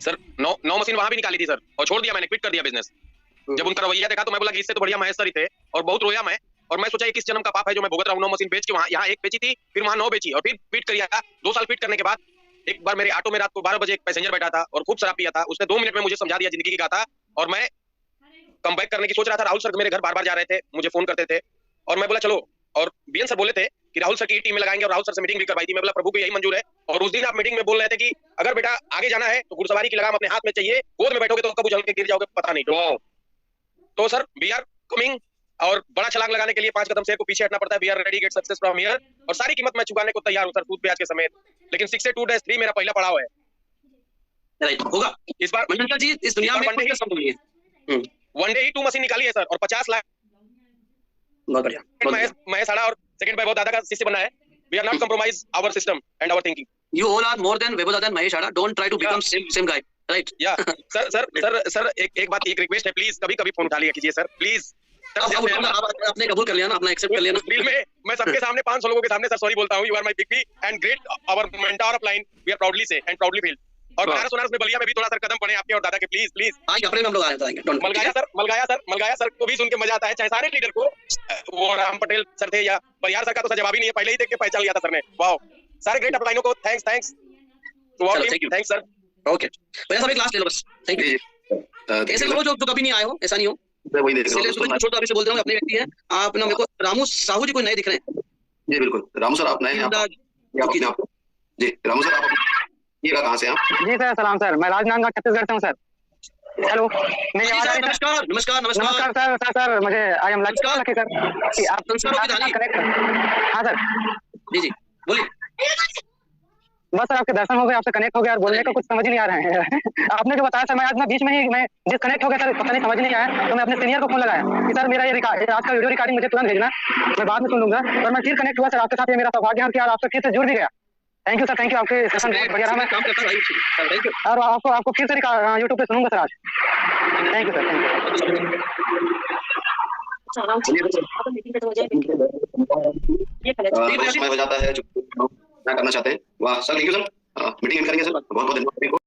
सर, 9 मशीन वहां भी निकाली थी सर, और छोड़ दिया मैंने, क्विट कर दिया बिजनेस। जब उनका रवैया देखा तो मैं बोला कि इससे तो बढ़िया महेश सर ही थे, और बहुत रोया मैं। और मैं सोचा किस जन्म का पाप है जो मैं भुगत रहा हूँ। 9 मशीन बेच के वहां यहाँ 1 बेची थी, फिर वहां 9 बेची, और फिर फिट करिया। 2 साल फिट करने के बाद एक बार मेरे ऑटो में रात को 12 बजे एक पैसेंजर बैठा था और खूब शराब पिया था। उसने 2 मिनट में मुझे समझा दिया जिंदगी की गाथा। और मैं कम बैक करने की सोच रहा था। राहुल सर मेरे घर बार बार जा रहे थे, मुझे फोन करते थे, और मैं बोला चलो। और बीएन सर बोले थे कि राहुल सर की टीम में लगाएंगे, और राहुल सर से मीटिंग भी करवाई थी। मैं बोला प्रभु को यही मंजूर है। और उस दिन आप मीटिंग में बोल रहे थे कि अगर बेटा आगे जाना है तो घुड़सवारी की लगाम अपने हाथ में चाहिए, गोद में बैठोगे तो कब उछल के गिर जाओगे पता नहीं। तो सर वी आर कमिंग, और बड़ा छलांग लगाने के लिए 5 कदम शेर को पीछे हटना पड़ता है। We are ready get success from here, और सारी कीमत मैं चुकाने को तैयार हूं सर, सूद ब्याज के समेत। लेकिन 6 से 2-3 मेरा पहला पड़ाव है। राइट होगा इस बार मणिशंकर जी। इस दुनिया में कोई सब नहीं है। वन डे ही 2 मशीन निकाली है सर, और 50 लाख। बहुत बढ़िया। महेश साड़ा और सेकंड भाई बहुत दादा का शिष्य बना है। We are not compromise our system and our thinking. You all are more than Vibhu Dada and Mahesh Ada. Don't try to become same guy. Right? Yeah. Sir एक बात, एक रिक्वेस्ट है, प्लीज कभी फोन उठा लिया कीजिए sir, please. आपने कबूल कर लिया ना, अपना एक्सेप्ट कर लिया ना। दिल में मैं सबके सामने 500 लोगों के सामने सर सॉरी बोलता हूँ। You are my big B and great our mentor of line. We are proudly say and proudly feel. और बनारस में बलिया में भी थोड़ा सर कदम पड़े आपके और दादा के, प्लीज प्लीज। आज अपने में हम लोग आएंगे। मलगाया सर को भी सुन के मजा आता है, चाहे सारे लीडर को। वो राम पटेल सर थे या परिहार सर का तो सर जवाब ही नहीं है, पहले ही देख के पहचान लिया था सर ने। वाओ, सारे ग्रेट अपलाइनों को थैंक्स थैंक्स सर। ओके भैया साहब एक लास्ट ले लो बस। Thank you. ऐसे लोग जो कभी नहीं आए हो, ऐसा नहीं हो। मैं वही देख रहा हूं। छोटा अभी से बोल रहा हूं, अपने व्यक्ति है आप ना। मेरे को रामू साहू जी कोई नए दिख रहे हैं। जी बिल्कुल, रामू सर आप नए हैं। आप जी रामू सर, आप ये कहां से आप? जी सर सलाम सर, मैं राजनांदगांव छत्तीसगढ़ से हूं सर। हेलो मेरी आवाज आ रही है? नमस्कार सर मुझे आई एम लकी सर कि आप कनेक्ट। हां सर जी बोलिए। बस सर आपके दर्शन हो गए, आपसे कनेक्ट हो गया और बोलने का कुछ समझ ही नहीं आ रहा है। आपने जो बताया सर, मैं आज ना बीच में ही मैं डिस्कनेक्ट हो गया सर, पता नहीं समझ नहीं आया। तो मैं अपने सीनियर को फोन लगाया कि सर मेरा ये आज का वीडियो रिकॉर्डिंग मुझे तुरंत भेजना, मैं बाद में सुन लूंगा। और मैं फिर कनेक्ट हुआ सर आपके साथ, ये मेरा सौभाग्य है कि आपसे फिर से जुड़ भी गया। Thank you sir, thank you. आपके सेशन बहुत बढ़िया रहा। और आपको फिर से यूट्यूब पे सुनूंगा सर आज। थैंक यू सर, समय हो जाता है जो करना चाहते हैं। वाह sir, thank you sir. Meeting करेंगे सर, बहुत बहुत धन्यवाद।